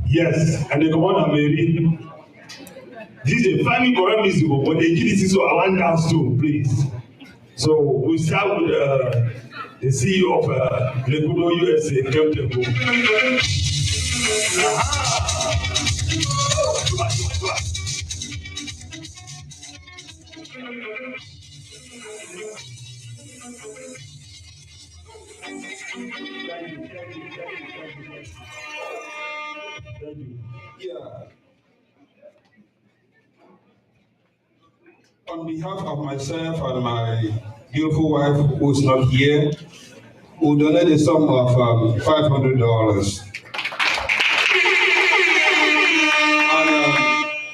yes, and they come on Mary. This is a family correct music, but they give this to our dance too, please. So we start with the CEO of LECDA USA, Captain. Yeah. On behalf of myself and my beautiful wife, who's not here, we donate a sum of $500.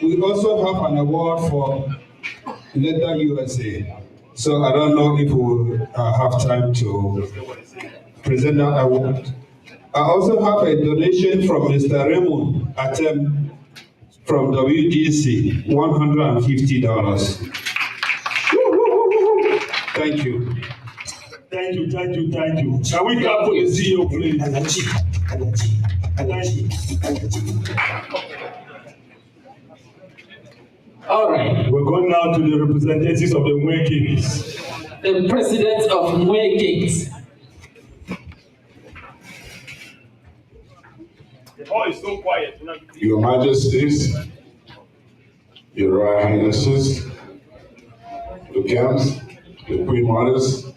And we also have an award for LECDA USA. So I don't know if we'll have time to present that award. I also have a donation from Mr. Raymond Anthem from WGC, $150. Thank you. Thank you. Can we clap for the CEO, please? All right. We're going now to the representatives of the Mwe Kings. The president of Mwe Kings. Oh, it's so quiet. Your Majesties, Your Royal Highnesses, the camps, the Queen Mothers,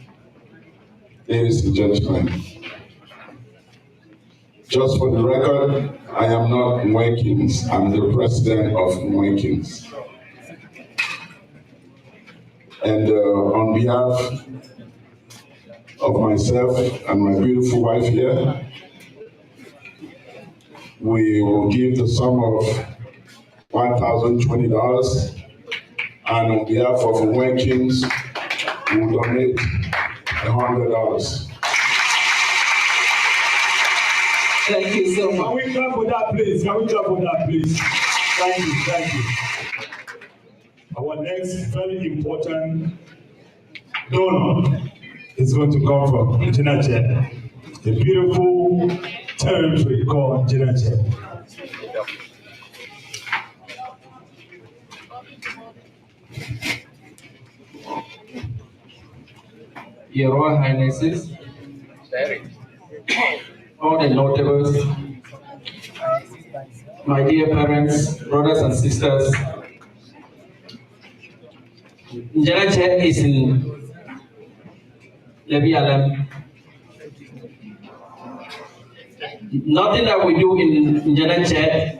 ladies and gentlemen. Just for the record, I am not Mwe Kings. I'm the president of Mwe Kings. And on behalf of myself and my beautiful wife here, we will give the sum of $1,020. And on behalf of Mwe Kings, we will donate $100. Thank you so much. Can we clap for that, please? Can we clap for that, please? Thank you, thank you. Our next very important donor is going to come from Jinache, a beautiful territory called Jinache. Your Royal Highnesses, all the notables, my dear parents, brothers and sisters, Njanache is in Lebialem. Nothing that we do in Njanache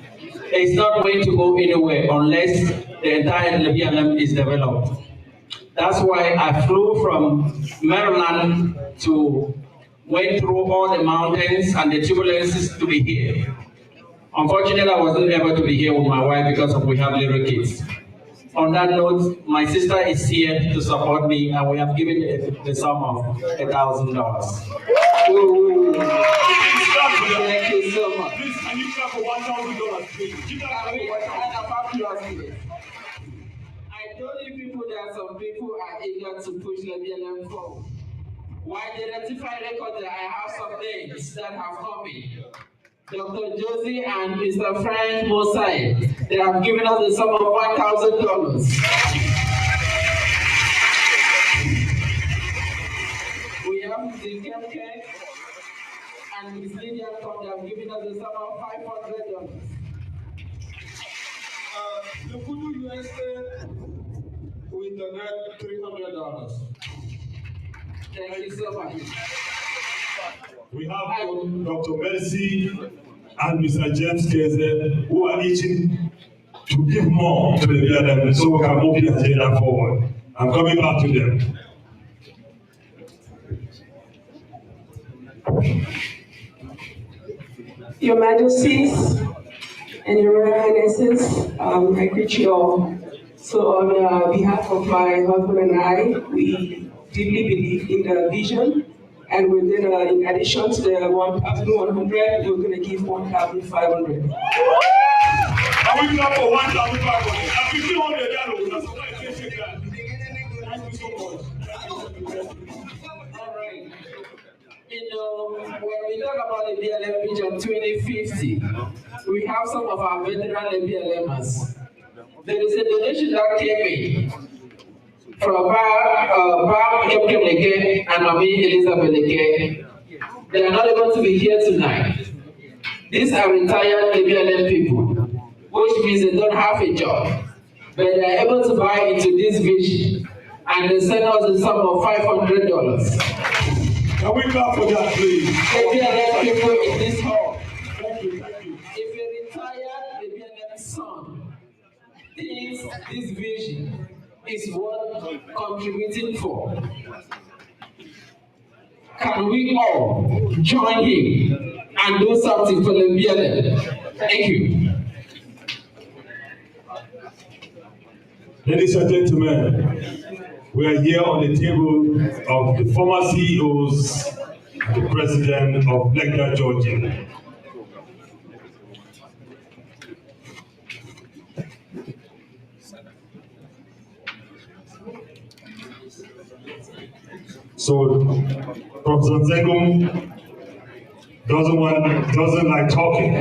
is not going to go anywhere unless the entire Lebialem is developed. That's why I flew from Maryland to went through all the mountains and the turbulences to be here. Unfortunately, I wasn't able to be here with my wife because we have little kids. On that note, my sister is here to support me, and we have given the sum of $1,000. Thank you so much. Please, can you clap for $1,000, please? I told you people that some people are eager to push Lebialem forward. While they ratify records, I have some names that have come in. Dr. Josie and Mr. Frank Mosai, they have given us the sum of $1,000. We have the Kemke and Ms. Lydia Tom, they have given us the sum of $500. The Kudu USA, we donate $300. Thank you so much. We have Dr. Mercy and Mr. James Keze, who are itching to give more to the BLM so we can move the agenda forward. I'm coming back to them. Your Majesties and Your Royal Highnesses, I greet you all. So on behalf of my husband and I, we deeply believe in the vision, and we're gonna, in addition to the 1,100, we're gonna give 1,500. Can we clap for 1,500? And 1,500, that's why I say shake that. Thank you so much. All right. You know, when we talk about the BLM Vision 2050, we have some of our veteran BLMers. There is a donation that came in from Bam Leke and Mami Elizabeth Leke. They are not able to be here tonight. These are retired BLM people, which means they don't have a job, but they are able to buy into this vision, and they send us the sum of $500. Can we clap for that, please? BLM people in this hall. Thank you, thank you. If a retired BLM son thinks this vision is worth contributing for, can we all join him and do something for the BLM? Thank you. Ladies and gentlemen, we are here on the table of the former CEOs, the president of LECDA, Georgia. So, Professor Zengum doesn't like talking,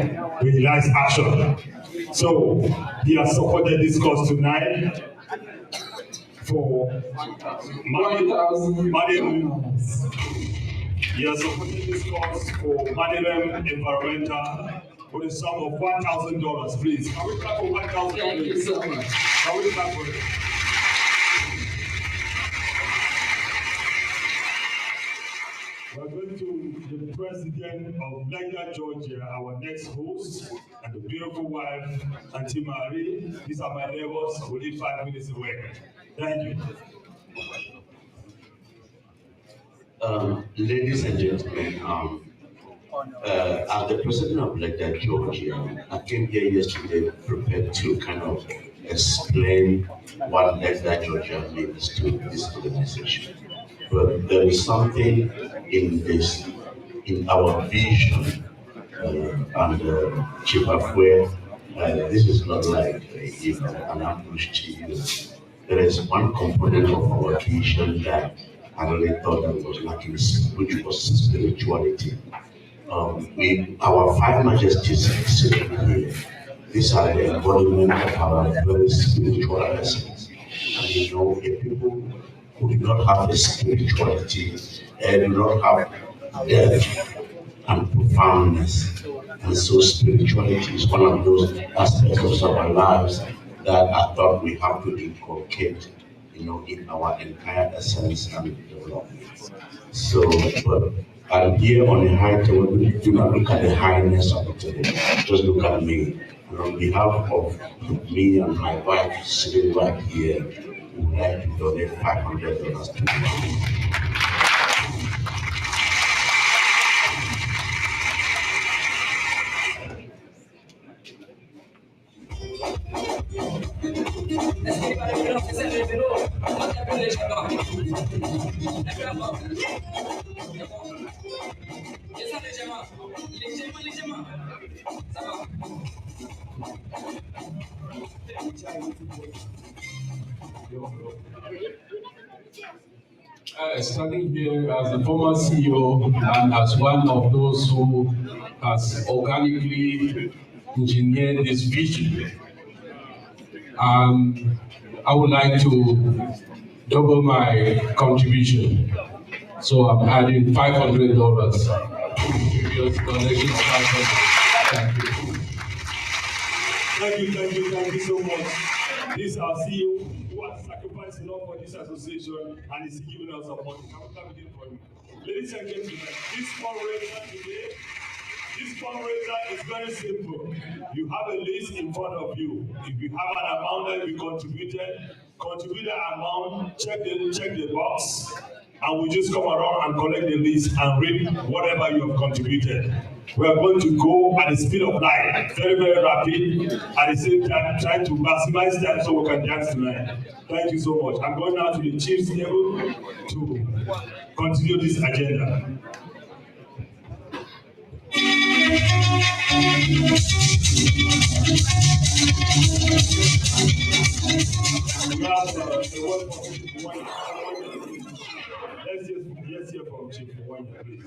he likes action. So he has supported this cause tonight for Madam. He has supported this cause for Madam Environmental with a sum of $1,000. Please, can we clap for $1,000? Thank you so much. Can we clap for it? We're going to the president of LECDA, Georgia, our next host, and the beautiful wife, Auntie Marie. These are my neighbors who live 5 minutes away. Thank you. Ladies and gentlemen, as the president of LECDA, Georgia, I came here yesterday prepared to kind of explain what LECDA, Georgia means to this organization. But there is something in this, in our vision, and Chief Afwe, this is not like an ambush to you. There is one component of our vision that I really thought that was lacking, which was spirituality. Our five majesties sitting here, these are the embodiment of our very spiritual essence. And you know, if people who do not have the spirituality and do not have depth and profoundness. And so spirituality is one of those aspects of our lives that I thought we have to inculcate, you know, in our entire essence and development. So, but I'm here on a high table. Do not look at the highness of it today. Just look at me. And on behalf of me and my wife sitting right here, we would like to donate $500 to you. Standing here as the former CEO and as one of those who has organically engineered this vision, I would like to double my contribution. So I'm adding $500. Previous donation of $500. Thank you so much. This is our CEO who has sacrificed a lot for this association and is giving us support. Can we clap again for him? Ladies and gentlemen, this fundraiser is very simple. You have a list in front of you. If you have an amount that you contribute that amount, check the box, and we just come around and collect the list and read whatever you have contributed. We are going to go at the speed of light, very, very rapid, at the same time trying to maximize time so we can dance tonight. Thank you so much. I'm going now to the chief's table to continue this agenda. We have the word from Chief Wanya. Let's hear from Chief Wanya, please.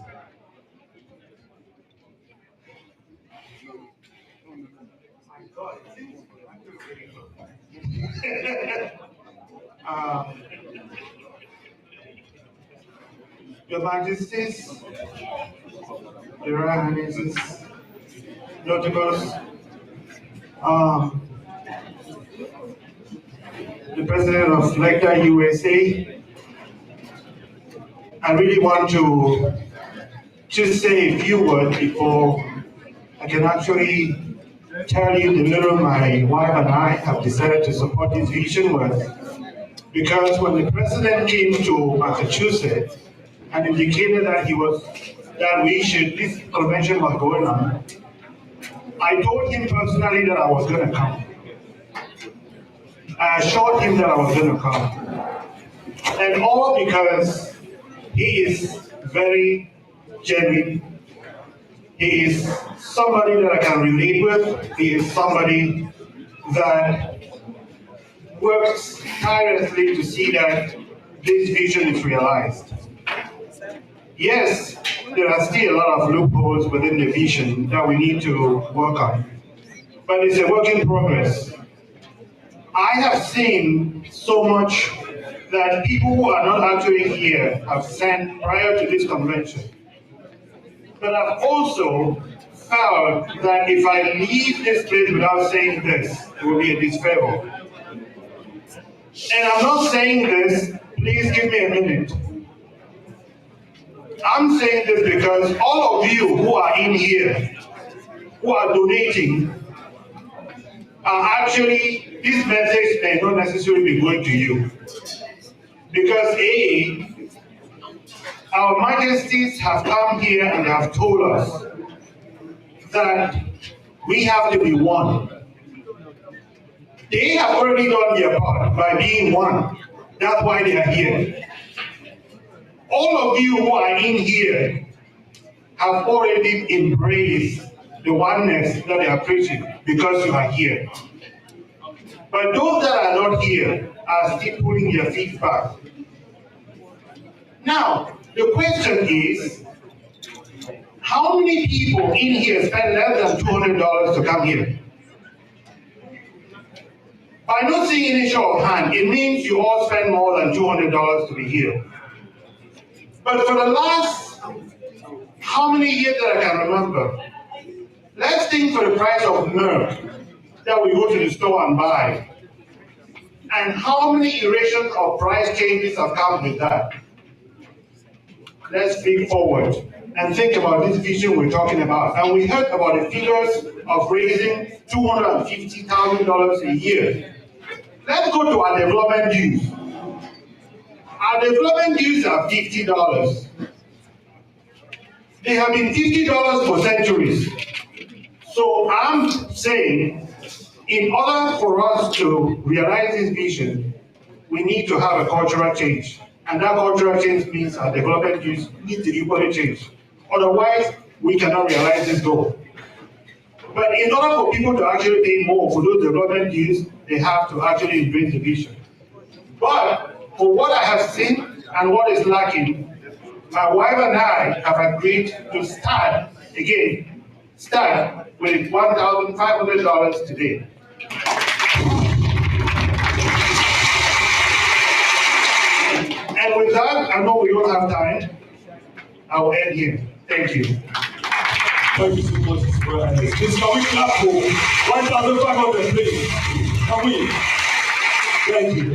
Your Majesties, Your Royal Highnesses, notables, the President of LECDA USA, I really want to just say a few words before I can actually tell you the little my wife and I have decided to support this vision with. Because when the President came to Massachusetts and indicated that this convention was going on, I told him personally that I was going to come. I assured him that I was going to come. And all because he is very genuine. He is somebody that I can relate with. He is somebody that works tirelessly to see that this vision is realized. Yes, there are still a lot of loopholes within the vision that we need to work on. but it's a work in progress. I have seen so much that people who are not actually here have sent prior to this convention. But I've also felt that if I leave this place without saying this, it will be a disfavor. And I'm not saying this, please give me a minute. I'm saying this because all of you who are in here, who are donating, are actually, this message may not necessarily be going to you. Because A, our majesties have come here and have told us that we have to be one. They have already done their part by being one. That's why they are here. All of you who are in here have already embraced the oneness that they are preaching because you are here. But those that are not here are still pulling their feet back. Now, the question is, how many people in here spend less than $200 to come here? By not seeing any show of hand, it means you all spend more than $200 to be here. But for the last, how many years that I can remember, let's think for the price of milk that we go to the store and buy. And how many iterations of price changes have come with that? Let's think forward and think about this vision we're talking about. And we heard about the figures of raising $250,000 a year. Let's go to our development dues. Our development dues are $50. They have been $50 for centuries. So I'm saying, in order for us to realize this vision, we need to have a cultural change. And that cultural change means our development dues need to equally change. Otherwise, we cannot realize this goal. But in order for people to actually pay more for those development dues, they have to actually embrace the vision. But for what I have seen and what is lacking, my wife and I have agreed to start with $1,500 today. And with that, I know we don't have time. I will end here. Thank you. Thank you so much, Mr. Please, can we clap for 1,500, please? Can we? Thank you.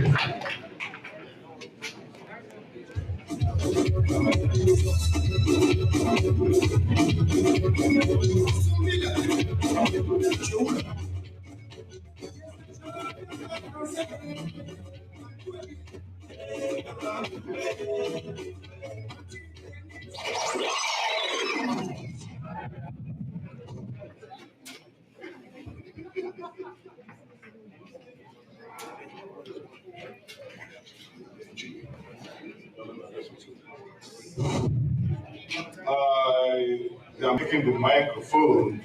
I am taking the microphone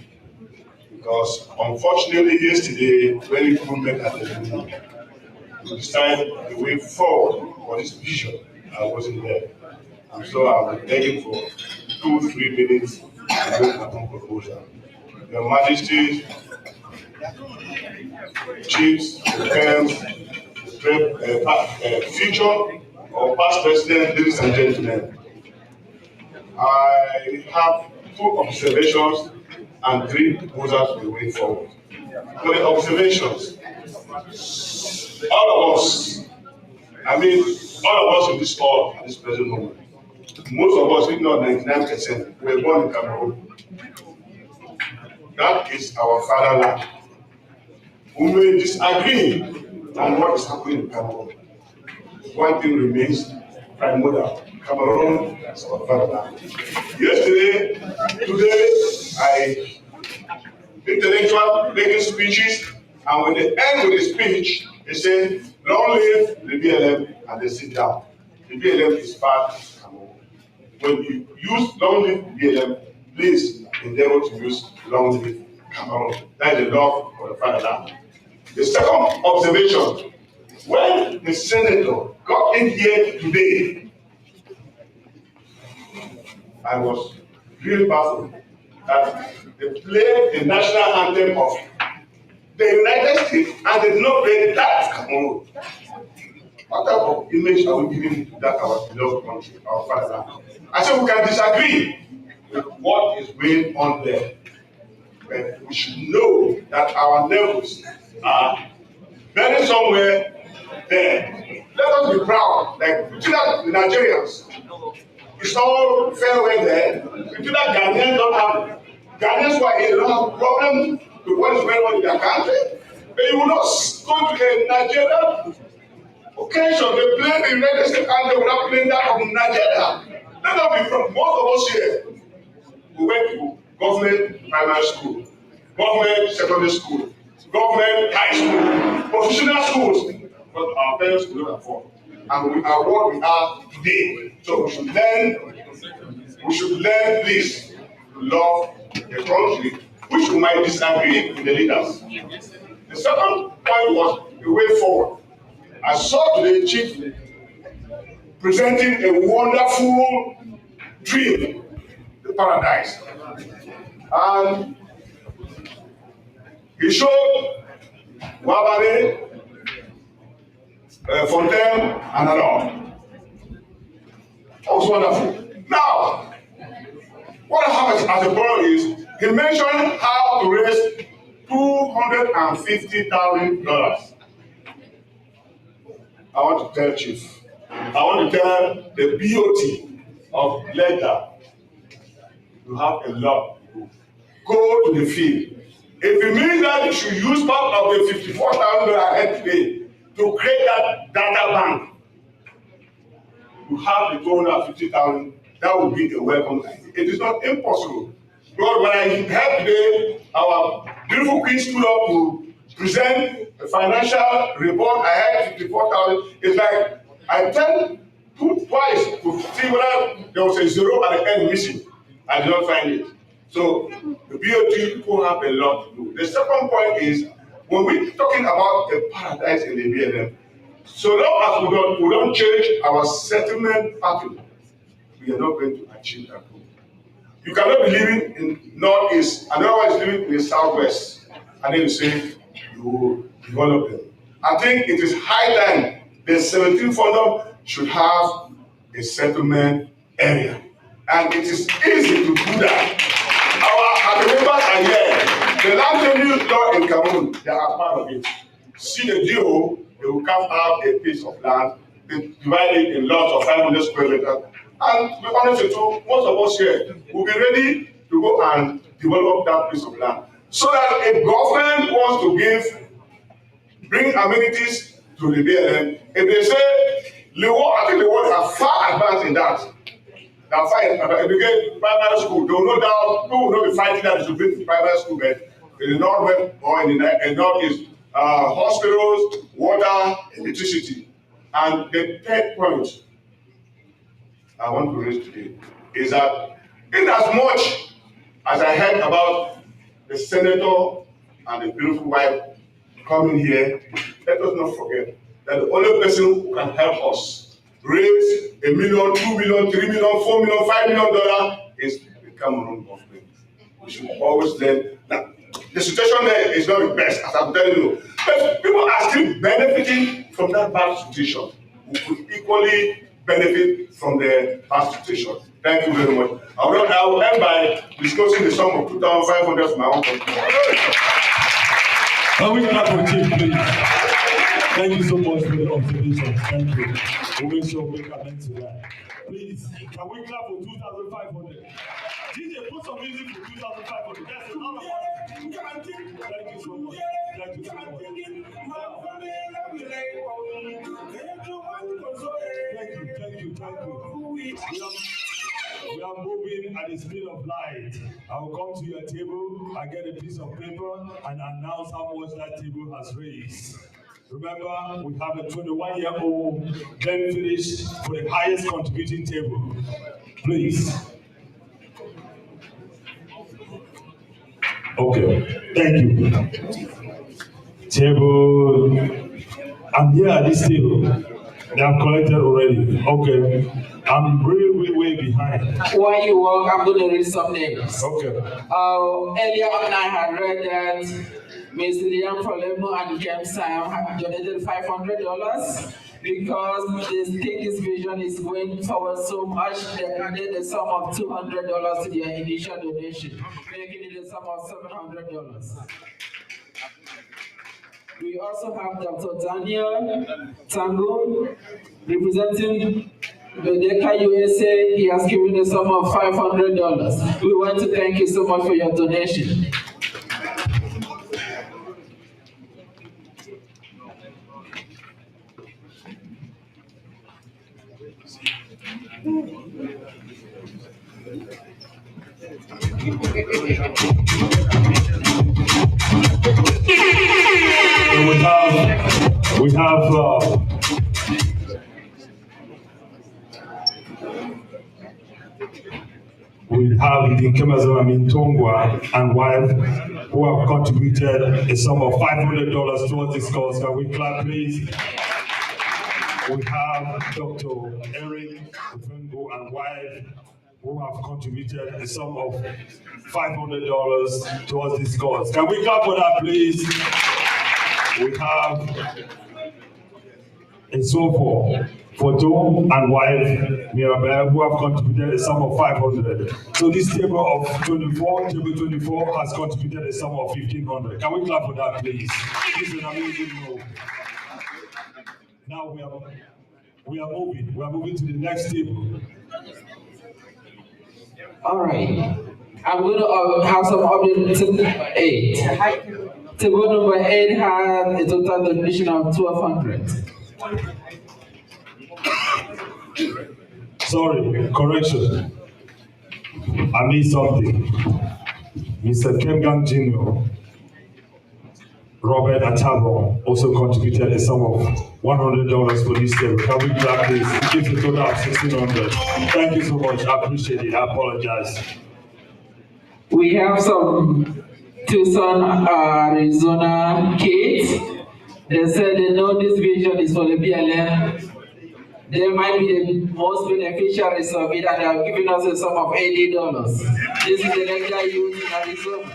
because unfortunately yesterday when people met at the meeting to decide the way forward for this vision, I wasn't there. And so I was begging for 2-3 minutes to make my own proposal. Your Majesties, chiefs, parents, future or past president, ladies and gentlemen, I have 2 observations and 3 proposals the way forward. For the observations, all of us in this hall at this present moment, most of us, if not 99%, were born in Cameroon. That is our fatherland. We may disagree on what is happening in Cameroon. One thing remains, prime model. Cameroon is our fatherland. Yesterday, today, I intellectual making speeches, and when they end with a speech, they say, long live the BLM, and they sit down. The BLM is part of Cameroon. When you use long live BLM, please endeavor to use long live Cameroon. That is the love for the fatherland. The second observation, when the senator got in here today, I was really baffled that they played the national anthem of the United States and they did not play that Cameroon. What type of image are we giving to that our beloved country, our fatherland? I said we can disagree with what is going on there. But we should know that our levels are very somewhere there. Let us be proud. Like you see that the Nigerians, it's all fair way there. You see that Ghanaians don't have Ghanaians who are here don't have problem with what is going on in their country. But you will not go to a Nigeria occasion, they play the United States and they will not play that of Nigeria. Let us be from most of us here. We went to government primary school, government secondary school, government high school, professional schools, but our parents could not afford. And we are what we are today. So we should learn this to love the country, which we might disagree with the leaders. The second point was the way forward. I saw today Chief presenting a wonderful dream, the paradise. And he showed Wabare, Fontaine, and Alon. That was wonderful. Now, what happens as a borough is, he mentioned how to raise $250,000. I want to tell Chief, I want to tell the BOT of LECDA, you have a lot to do. Go to the field. If it means that you should use part of the $54,000 I had today to create that data bank, you have the 250,000, that would be a welcome idea. It is not impossible. Because when I heard today, our beautiful queen stood up to present a financial report, I had 54,000. It's like I turned twice to see whether there was a zero at the end missing. I did not find it. So the BOT will have a lot to do. The second point is, when we're talking about a paradise in the BLM, so long as we don't change our settlement pattern, we are not going to achieve that goal. You cannot be living in Northeast, and another one is living in the Southwest, and then you say you will develop them. I think it is high time the 17th Fund should have a settlement area. And it is easy to do that. Our members are here. The land tenure law in Cameroon, they are part of it. See the DO, they will carve out a piece of land, they divide it in lots of 500 square meters. And to be honest with you, most of us here will be ready to go and develop that piece of land. So that if government wants to bring amenities to the BLM, if they say, I think the world are far advanced in that. They are fine. If you get primary school, there will no doubt, people will not be fighting that they should bring primary school, but in the Northwest or in the Northeast, hospitals, water, electricity. And the third point I want to raise today is that in as much as I heard about the senator and the beautiful wife coming here, let us not forget that the only person who can help us raise $1 million, $2 million, $3 million, $4 million, $5 million is the Cameroon government. We should always learn that the situation there is not the best, as I'm telling you. But people are still benefiting from that bad situation. We could equally benefit from the past situation. Thank you very much. I will end by discussing the sum of 2,500 for my own country. Can we clap for Chief, please? Thank you so much for the observation. Thank you. We'll make sure we come into that. Please, can we clap for 2,500? DJ, put some music for 2,500. That's a lot of money. Thank you so much. Thank you so much. Thank you. We are moving at the speed of light. I will come to your table, I get a piece of paper, and announce how much that table has raised. Remember, we have a 21-year-old, then finished for the highest contributing table. Please. Okay, thank you. Table, I'm here at this table. They have collected already. Okay. I'm really way behind. While you walk, I'm going to read some names. Okay. Earlier on, I had read that Ms. Liam Folemo and Kem Sam have donated $500 because they think this vision is going forward so much. They added a sum of $200 to their initial donation, making it a sum of $700. We also have Dr. Daniel Tango, representing Bedeka USA. He has given a sum of $500. We want to thank you so much for your donation. We have the Kemazama Tongwa and wife who have contributed a sum of $500 towards this cause. Can we clap, please? We have Dr. Eric Ofengo and wife who have contributed a sum of $500 towards this cause. Can we clap for that, please? We have a sofa for Tom and wife Mirabel who have contributed a sum of $500. So this table of 24, table 24 has contributed a sum of $1,500. Can we clap for that, please? This is an amazing move. Now we are moving to the next table. All right. I'm going to have some updates. Table 8. Table number 8 had a total donation of $1,200. Sorry, correction. I missed something. Mr. Kemgang Jr., Robert Atabo also contributed a sum of $100 for this table. Can we clap this? It gives a total of $1,600. Thank you so much. I appreciate it. I apologize. We have some Tucson, Arizona kids. They said they know this vision is for the BLM. They might be the most beneficiaries of it, and they have given us a sum of $80. This is the LECDA youth in Arizona.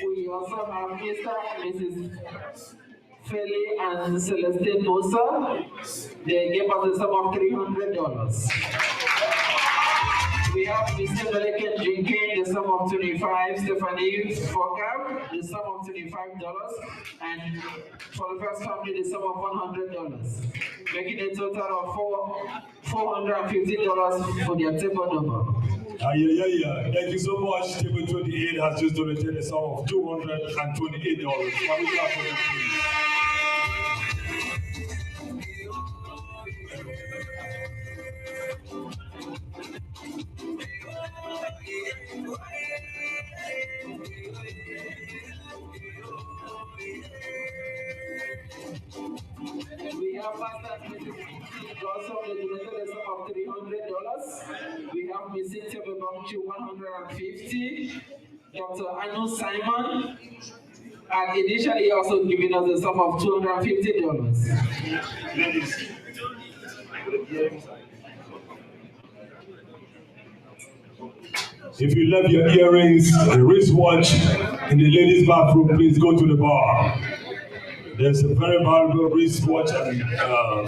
We also have Mr. and Mrs. Feli and Celestine Mosa. They gave us a sum of $300. We have Mr. Melekan Jinkin, the sum of $25, Stephanie Fokam, the sum of $25, and for the first family, the sum of $100, making a total of $450 for their table number. Thank you so much. Table 28 has just donated a sum of $228. Can we clap for them, please? We have Pastor also donated a sum of $300. We have Ms. Cynthia Bebamchi $150. Dr. Anu Simon, and initially also giving us a sum of $250. If you left your earrings, a wristwatch in the ladies' bathroom, please go to the bar. There's a very valuable wristwatch and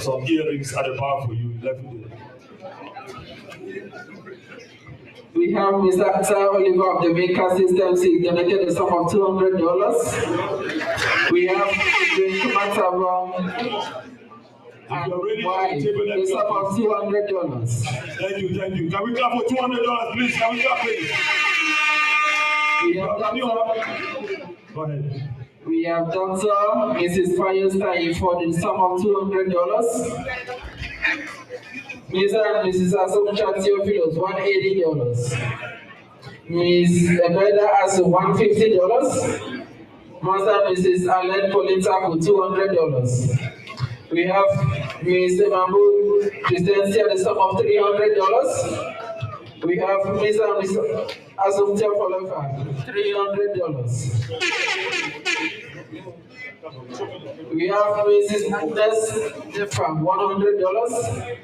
some earrings at the bar for you. Left it there. We have Mr. Sir Oliver of the Maker Systems. He donated a sum of $200. We have the Kumata and wife, a sum of $200. Thank you. Can we clap for $200, please? Can we clap, please? Go ahead. We have Dr. Mrs. Firestein for the sum of $200. Mr. and Mrs. Assumption Theophilos, $180. Ms. Ebeda has $150. Master Mrs. Allen Politaku, $200. We have Mr. Mahmoud Christensia, the sum of $300. We have Mr. and Mrs. Asumtia Folofa, $300. We have Mrs. Agnes Jeffam, $100.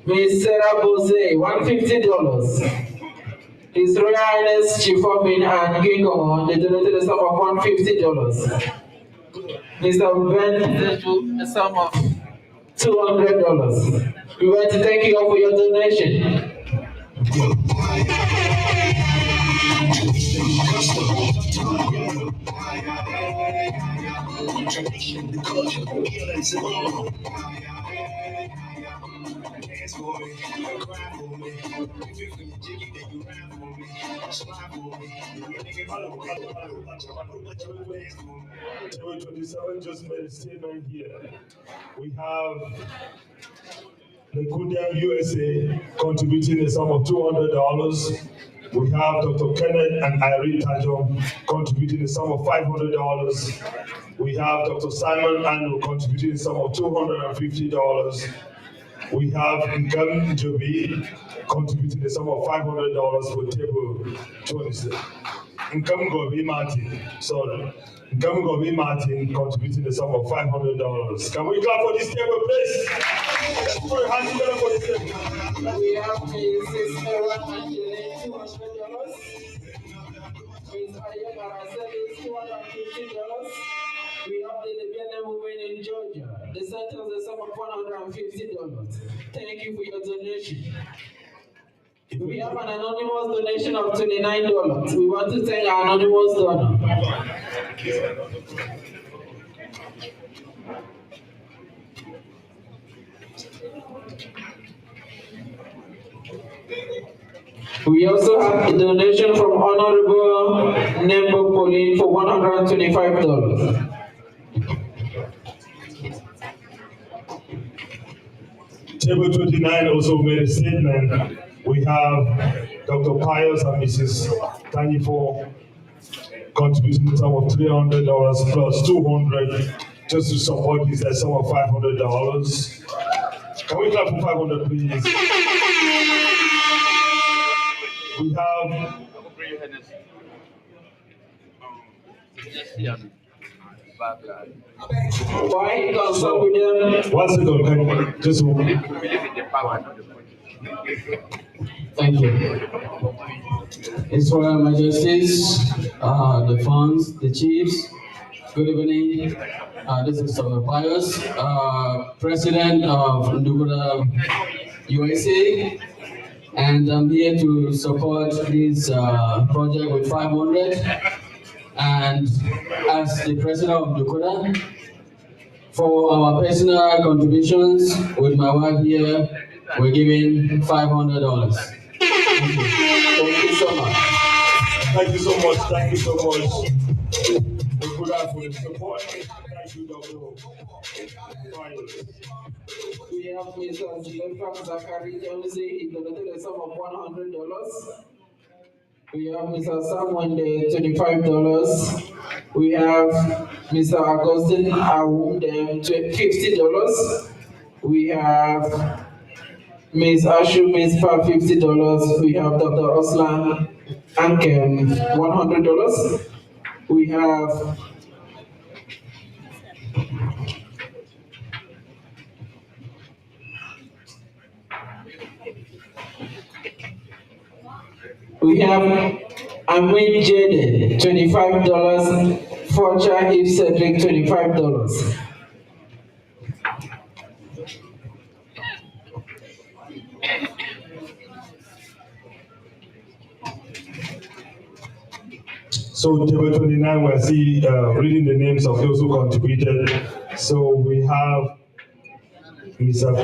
Ms. Sarah Bose, $150. His Royal Highness Chifomin and Gingo, they donated a sum of $150. Mr. Ben, the sum of $200. We want to thank you all for your donation. Table 27 just made a statement here. We have LECDA USA contributing a sum of $200. We have Dr. Kenneth and Irene Tajo contributing a sum of $500. We have Dr. Simon Anu contributing a sum of $250. We have Ngam Jobi contributing a sum of $500 for table 26. Ngam Gobi Martin, sorry. Ngam Gobi Martin contributing a sum of $500. Can we clap for this table, please? Let's put your hands together for this table. We have Mrs. Ewan Angeline, $200. Ms. Ayama Raseli, $250. We have the Liberian women in Georgia. The center is a sum of $150. Thank you for your donation. We have an anonymous donation of $29. We want to thank our anonymous donor. We also have a donation from Honorable Nembo Pauline for $125. Table 29 also made a statement. We have Dr. Pius and Mrs. Tanifo contributing a sum of $300 plus $200 just to support this a sum of $500. Can we clap for 500, please? We have why consult with them? 1 second, can you just Thank you. His Royal Majesties, the funds, the chiefs, good evening. This is Dr. Pius, President of Ndugura USA, and I'm here to support this project with 500. And as the President of Ndugura, for our personal contributions with my wife here, we're giving $500. Thank you. Thank you so much. Thank you so much. Thank you so much. We're good for the support. Thank you, Dr. We have Mr. Zilefak Zachary Jonesy, he donated a sum of $100. We have Mr. Samuel, $25. We have Mr. Augustine Awundem, $50. We have Ms. Ashu Mispa, $50. We have Dr. Oslan Ankem, $100. We have Amin Jade, $25. Forcha Eve Cedric, $25. So table 29, we're reading the names of those who contributed. So we have Mr.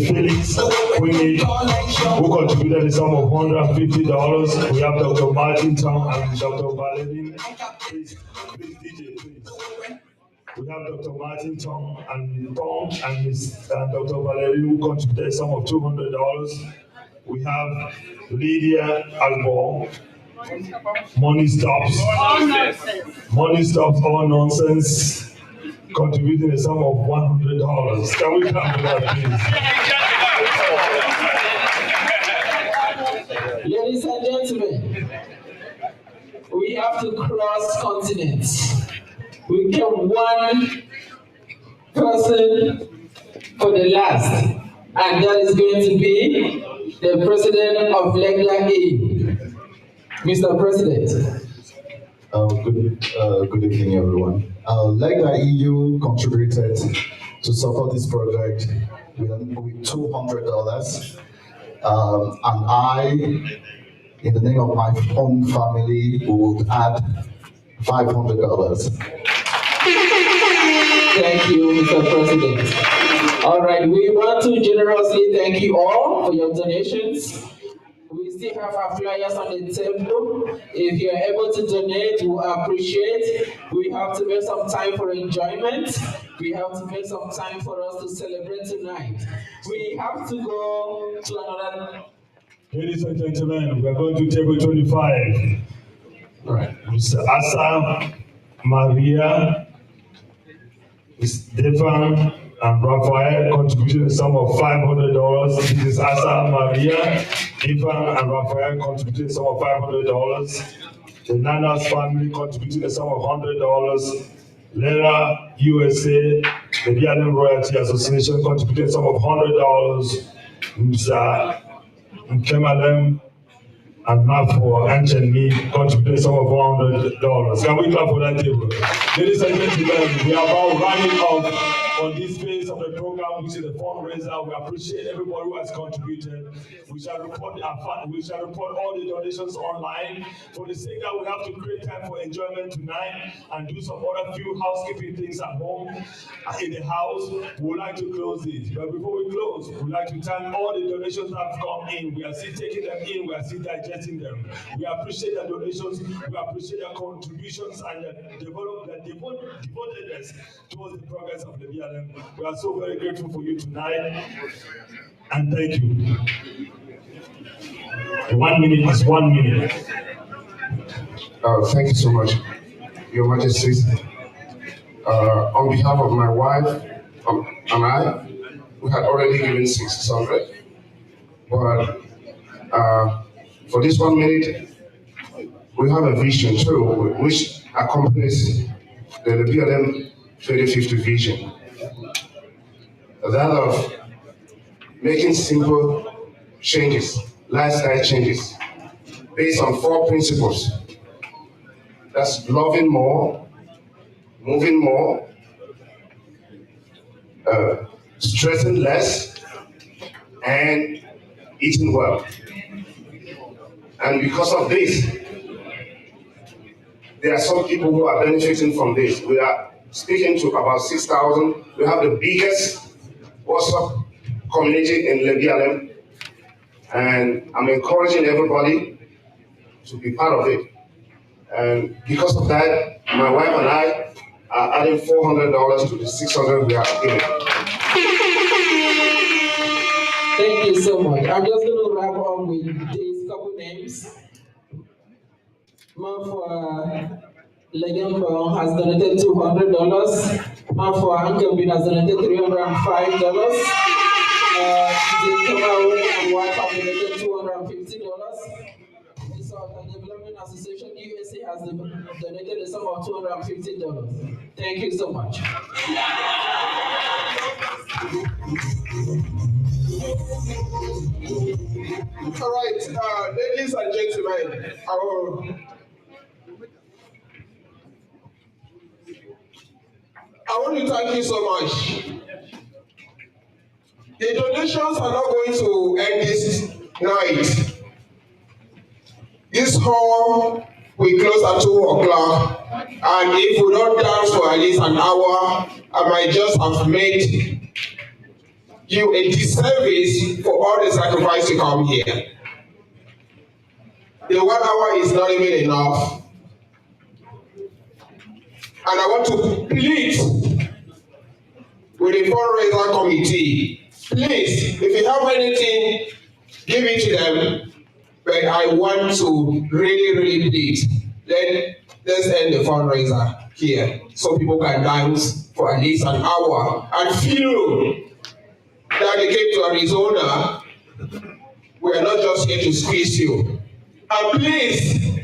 Felix Quinny, who contributed a sum of $150. We have Dr. Martin Tom and Dr. Valerie. Please, DJ, please. We have Dr. Martin Tom and Dr. Valerie, who contributed a sum of $200. We have Lydia Albor, Money stops. Money stops all nonsense. Contributing a sum of $100. Can we come to that, please? Ladies and gentlemen, we have to cross continents. We kept one person for the last, and that is going to be the president of LECDA. Mr. President. Good evening, everyone. LECDA EU contributed to support this project with $200. And I, in the name of my own family, would add $500. Thank you, Mr. President. All right, we want to generously thank you all for your donations. We still have our flyers on the table. If you're able to donate, we appreciate. We have to make some time for enjoyment. We have to make some time for us to celebrate tonight. We have to go to another. Ladies and gentlemen, we are going to table 25. All right. Mr. Asa, Maria, Mr. Stefan, and Raphael contributed a sum of $500. This is Asa, Maria, Stefan, and Raphael contributed a sum of $500. The Nanas family contributed a sum of $100. Lera USA, the Vietnam Royalty Association contributed a sum of $100. Mr. Kemalem and Mafo and me contributed a sum of $100. Can we clap for that table? Ladies and gentlemen, we are about running off on this phase of the program, which is the fundraiser. We appreciate everybody who has contributed. We shall report all the donations online. For the sake that we have to create time for enjoyment tonight and do some other few housekeeping things at home, in the house, we would like to close this. But before we close, we would like to thank all the donations that have come in. We are still taking them in, we are still digesting them. We appreciate the donations, we appreciate their contributions and the devotedness towards the progress of the BLM. We are so very grateful for you tonight, and thank you. 1 minute is 1 minute. Thank you so much, Your Majesty. On behalf of my wife and I, we had already given 600, but for this 1 minute, we have a vision too, which accompanies the BLM 2050 vision. That of making simple changes, lifestyle changes, based on 4 principles. That's loving more, moving more, stressing less, and eating well. And because of this, there are some people who are benefiting from this. We are speaking to about 6,000. We have the biggest WhatsApp community in LECDA, and I'm encouraging everybody to be part of it. And because of that, my wife and I are adding $400 to the $600 we are giving. Thank you so much. I'm just going to wrap up with these couple names. Mafo Legembo has donated $200. Mafo Ankebin has donated $305. Kamau and wife have donated $250. So the Development Association USA has donated a sum of $250. Thank you so much. All right, ladies and gentlemen, I want to thank you so much. The donations are not going to end this night. This hall will close at 2 o'clock, and if we don't dance for at least an hour, I might just have made you a disservice for all the sacrifice to come here. The 1 hour is not even enough. And I want to plead with the fundraiser committee, please, if you have anything, give it to them. but I want to really plead. Let's end the fundraiser here so people can dance for at least an hour and feel that they came to Arizona. We are not just here to squeeze you. And please,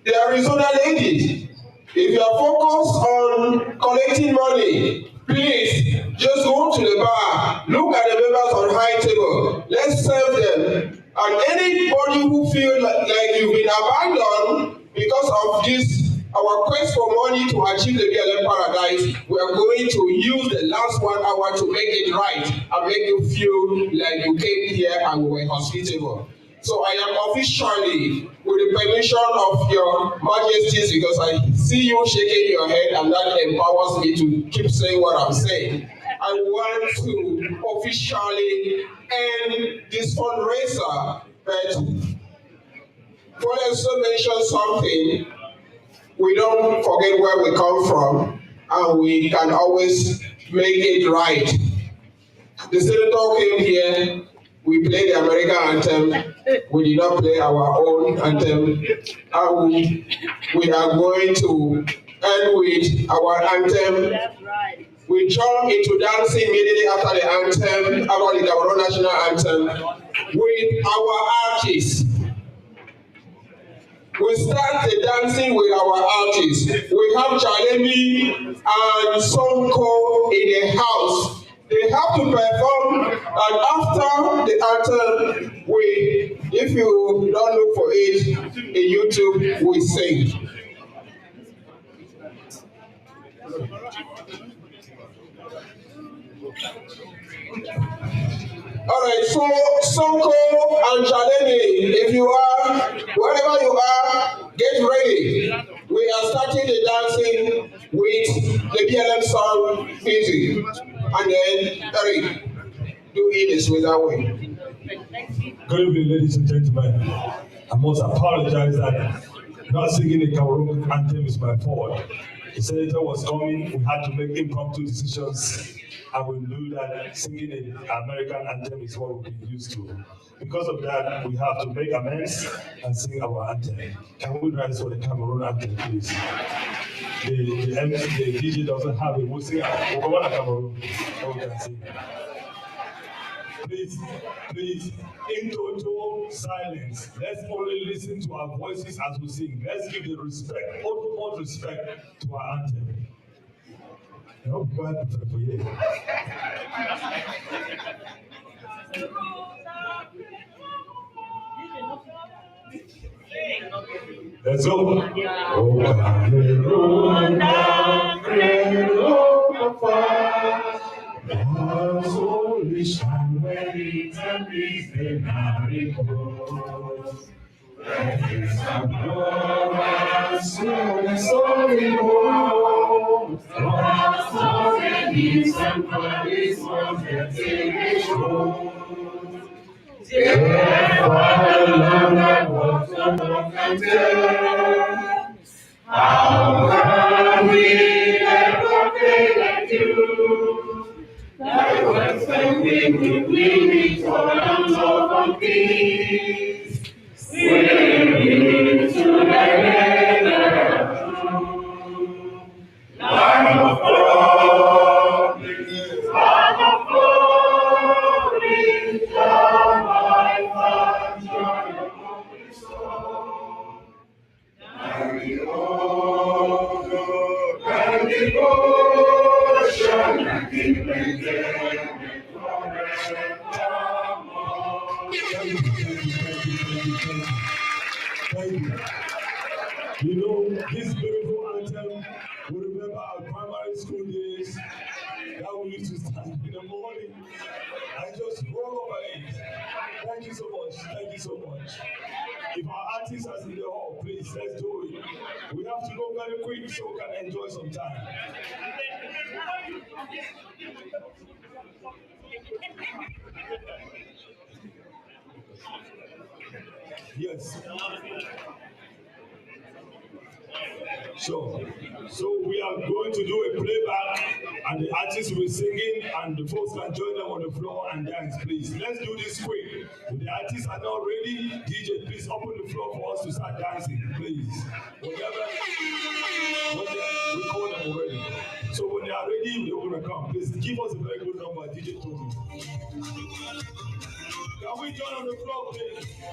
the Arizona ladies, if you are focused on collecting money, please just go to the bar, look at the members on high table, let's serve them. And anybody who feels like you've been abandoned because of this, our quest for money to achieve the BLM paradise, we are going to use the last 1 hour to make it right and make you feel like you came here and we were hospitable. So I am officially, with the permission of your majesties, because I see you shaking your head and that empowers me to keep saying what I'm saying. I want to officially end this fundraiser, but Paul also mentioned something. We don't forget where we come from, and we can always make it right. The senator came here, we played the American anthem, we did not play our own anthem, and we are going to end with our anthem. We jump into dancing immediately after the anthem, after the Cameroon national anthem, with our artists. We start the dancing with our artists. We have Jalemi and Sonko in the house. They have to perform, and after the anthem, if you don't look for it in YouTube, we sing. All right, so Sonko and Jalemi, if you are, wherever you are, get ready. We are starting the dancing with the BLM song music. And then, Eric, do it this way, that way. Good evening, ladies and gentlemen. I must apologize that not singing the Cameroon anthem is my fault. The senator was coming, we had to make impromptu decisions, and we knew that singing the American anthem is what we've been used to. Because of that, we have to make amends and sing our anthem. Can we rise for the Cameroon anthem, please? The DJ doesn't have it. We'll sing Cameroon, so we can sing. Please, in total silence. Let's only listen to our voices as we sing. Let's give the respect, utmost respect to our anthem. Let's go. Only shine when it's a missionary goes. There is a glorious story goes. Story gives and praise was the Savior shows. Therefore, the Lord that walks above and tell. How can we ever fail at you? Thy words when we will reach for and love and peace. We'll be to the end. Land of glory, land of glory, come my Father, holy soul. And the honor, and the ocean, and the maintain Thank you. You know, this beautiful anthem, we remember our primary school days that we used to stand in the morning and just roll over it. Thank you so much. Thank you so much. If our artists are in the hall, please, let's do it. We have to go very quick so we can enjoy some time. Yes. Sure. So we are going to do a playback, and the artists will be singing, and the folks can join them on the floor and dance, please. Let's do this quick. If the artists are not ready, DJ, please open the floor for us to start dancing, please. Whenever we call them already. So when they are ready, they're going to come. Please give us a very good number, DJ Tony. Can we join on the floor, please?